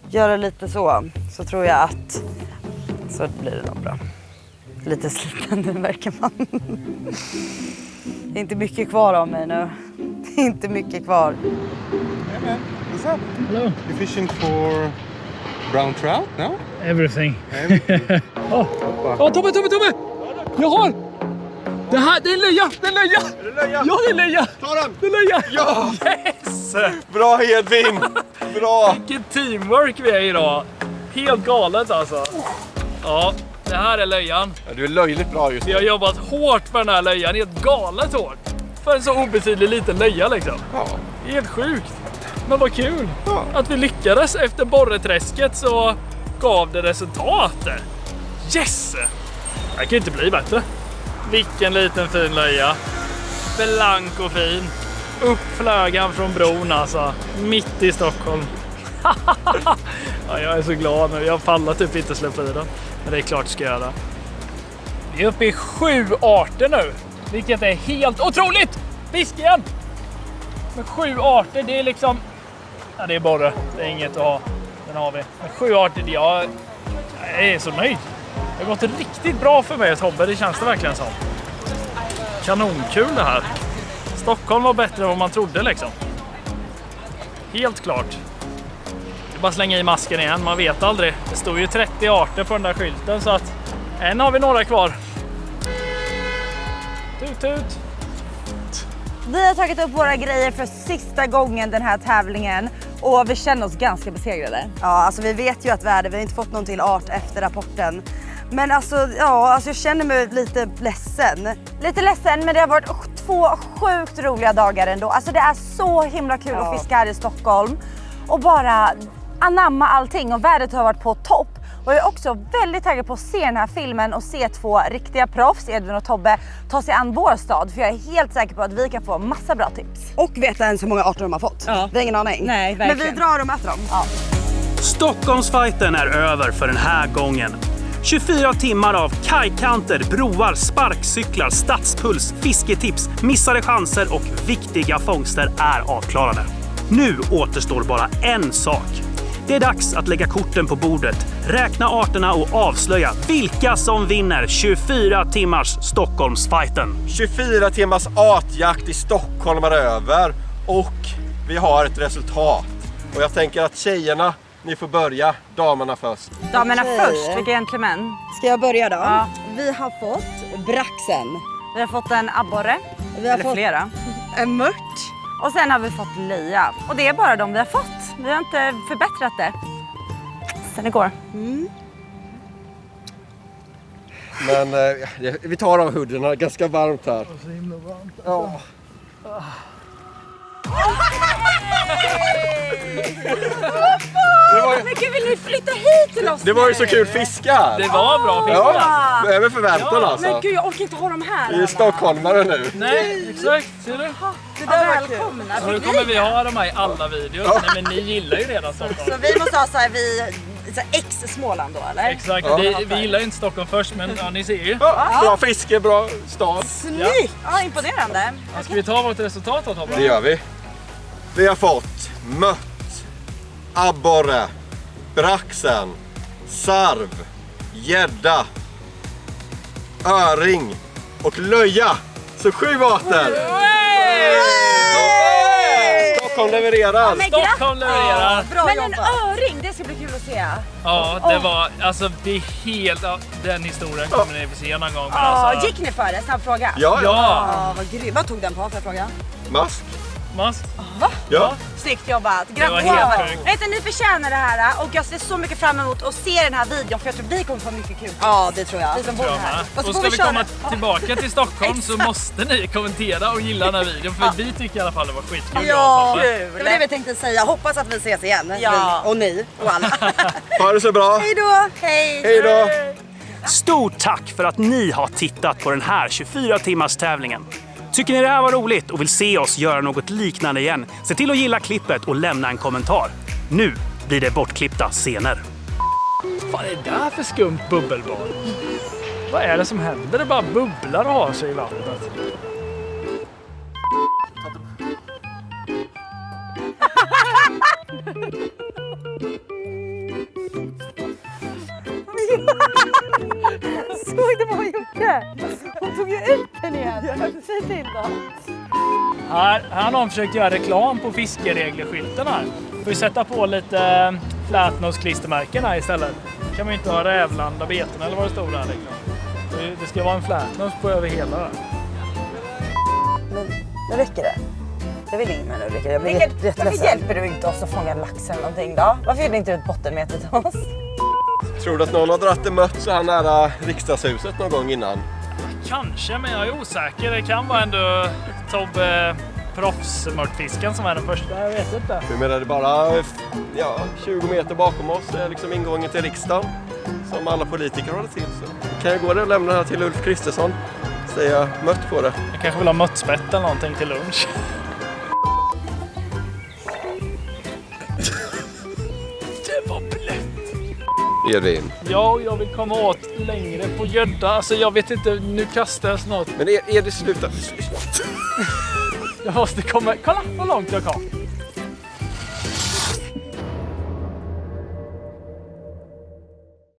göra lite så. Så tror jag att så blir det nog bra. Lite slitande märker man. Det är inte mycket kvar av mig nu. Det är inte mycket kvar. Hey man, what's up? Hello. You fishing for brown trout now? Everything. Tobbe! Jag har! Det är en löja! Det är en löja! Är det löja? Ja, det är en löja! Ta den! Det är en löja! Ja! Yes! Bra Edvin! Bra! Vilken teamwork vi är idag! Helt galet alltså. Ja, det här är löjan. Ja, du är löjligt bra just Vi nu. har jobbat hårt för den här löjan, helt galet hårt. För en så obetydlig liten löja liksom. Ja. Helt sjukt. Men vad kul Ja. att vi lyckades efter borreträsket så gav det resultat. Yes! Det kan inte bli bättre. Vilken liten fin löja. Blank och fin. Upp flög han från bron alltså. Mitt i Stockholm. Ja, jag är så glad nu. Jag pallar typ inte släppa i den. Men det är klart ska jag göra. Vi är uppe i 7 arter nu. Vilket är helt otroligt! Fisk igen! Men 7 arter, det är liksom... Ja, det är borre. Det är inget att ha. Den har vi. Men 7 arter, jag är så nöjd. Det har gått riktigt bra för mig och Tobbe. Det känns det verkligen som. Kanonkul det här. Stockholm var bättre än vad man trodde liksom. Helt klart. Det är bara slänga i masken igen. Man vet aldrig. Det står ju 30 arter på den där skylten. Så att än har vi några kvar. Tut. Vi har tagit upp våra grejer för sista gången den här tävlingen och vi känner oss ganska besegrade. Ja, alltså vi vet ju att vi har inte fått någon till art efter rapporten. Men alltså, ja, alltså jag känner mig lite ledsen. Lite ledsen, men det har varit 2 sjukt roliga dagar ändå. Alltså det är så himla kul att fiska här i Stockholm och bara anamma allting och vädret har varit på topp. Och jag är också väldigt taggad på att se den här filmen och se 2 riktiga proffs, Edvin och Tobbe, ta sig an vår stad. För jag är helt säker på att vi kan få massa bra tips. Och veta ens hur många arter de har fått. Ja. Vi har ingen aning. Nej, verkligen. Men vi drar och möter dem. Ja. Stockholmsfighten är över för den här gången. 24 timmar av kajkanter, broar, sparkcyklar, stadspuls, fisketips, missade chanser och viktiga fångster är avklarade. Nu återstår bara en sak. Det är dags att lägga korten på bordet, räkna arterna och avslöja vilka som vinner 24 timmars Stockholmsfighten. 24 timmars artjakt i Stockholm är över och vi har ett resultat. Och jag tänker att tjejerna, ni får börja, damerna först. Damerna Okej. först, vilka gentlemän. Ska jag börja då? Ja. Vi har fått braxen. Vi har fått en abborre, Vi har eller fått flera. en mört. Och sen har vi fått löja. Och det är bara de vi har fått. Vi har inte förbättrat det sen igår. Men vi tar av hooden, det är ganska varmt här. Så himla varmt. Ja. Men gud, vill ni flytta hit till oss? Det var ju så kul fiska här. Det var bra fisk. Ja, över förväntan alltså. Men gud, jag orkar inte ha dem här. Vi är stockholmare nu. Nej, exakt. Ser du? Det där var välkomna. Så nu kommer vi ha dem här i alla videos. Nej, men ni gillar ju redan Stockholm. Så vi måste ha så här, ex-Småland då, eller? Exakt, vi gillar inte Stockholm först, men ja, ni ser ju. Bra fiske, bra stad. Snyggt! Ja, imponerande. Ska vi ta vårt resultat då, Tobbe? Det gör vi. Vi har fått mött, abborre, braxen, sarv, gädda, öring och löja. Så 7 arter! Stockholm levererar! Stockholm levererar! Men en öring, det ska bli kul att se. Ja, det var, alltså det är helt, den historien kommer ni få se någon gång. Men alltså, Gick ni för det? Snabb fråga. ja. Vad grym. Vad tog den på, för jag fråga? Mask? Mask. Va? Ja. Snyggt jobbat. Det var helt sjukt. Vet ni förtjänar det här och jag ser så mycket fram emot att se den här videon för jag tror vi kommer få mycket kul. Ja, det tror jag. Vi som bor här. Och ska vi komma tillbaka till Stockholm så måste ni kommentera och gilla den här videon. För vi tycker i alla fall det var skitkul. Ja, det var det vi tänkte säga. Hoppas att vi ses igen. Ja. Vi och ni och alla. Ha det så bra! Hej då! Hej! Hej då! Stort tack för att ni har tittat på den här 24 timmars tävlingen. Tycker ni det här var roligt och vill se oss göra något liknande igen? Se till att gilla klippet och lämna en kommentar. Nu blir det bortklippta scener. Vad är det där för skumt bubbelbad? Vad är det som händer? Det bara bubblar och har sig i vattnet. Såg du vad hon gjorde? Hon tog ju ut den igen. Säg till då. Här har någon försökt göra reklam på fiskereglerskylten här. Får vi sätta på lite flätnos-klistermärken här istället. Kan man ju inte ha rävlanda beten eller vad det stod där liksom. Det ska vara en flätnos på över hela där. Men räcker det? Det vill ingen med Ulrika. Jag blir jätteledsen. Varför hjälper du inte oss att fånga lax eller någonting då? Varför gjorde du inte ut bottenmeter till oss? Tror du att någon har dratt en mött så här nära riksdagshuset någon gång innan? Kanske, men jag är osäker. Det kan vara ändå Tobbe proffsmörtfisken som är den första. Jag vet inte. Du menar det bara 20 meter bakom oss är liksom ingången till riksdagen som alla politiker håller till. Så kan jag gå där och lämna det här till Ulf Kristersson. Säga mött på det. Jag kanske vill ha mötspett eller någonting till lunch. Det var blött. Edvin. Ja, jag vill komma åt längre på gädda. Alltså jag vet inte, nu kastar jag snart. Men är det sluta? Jag måste komma. Kolla vad långt jag kom.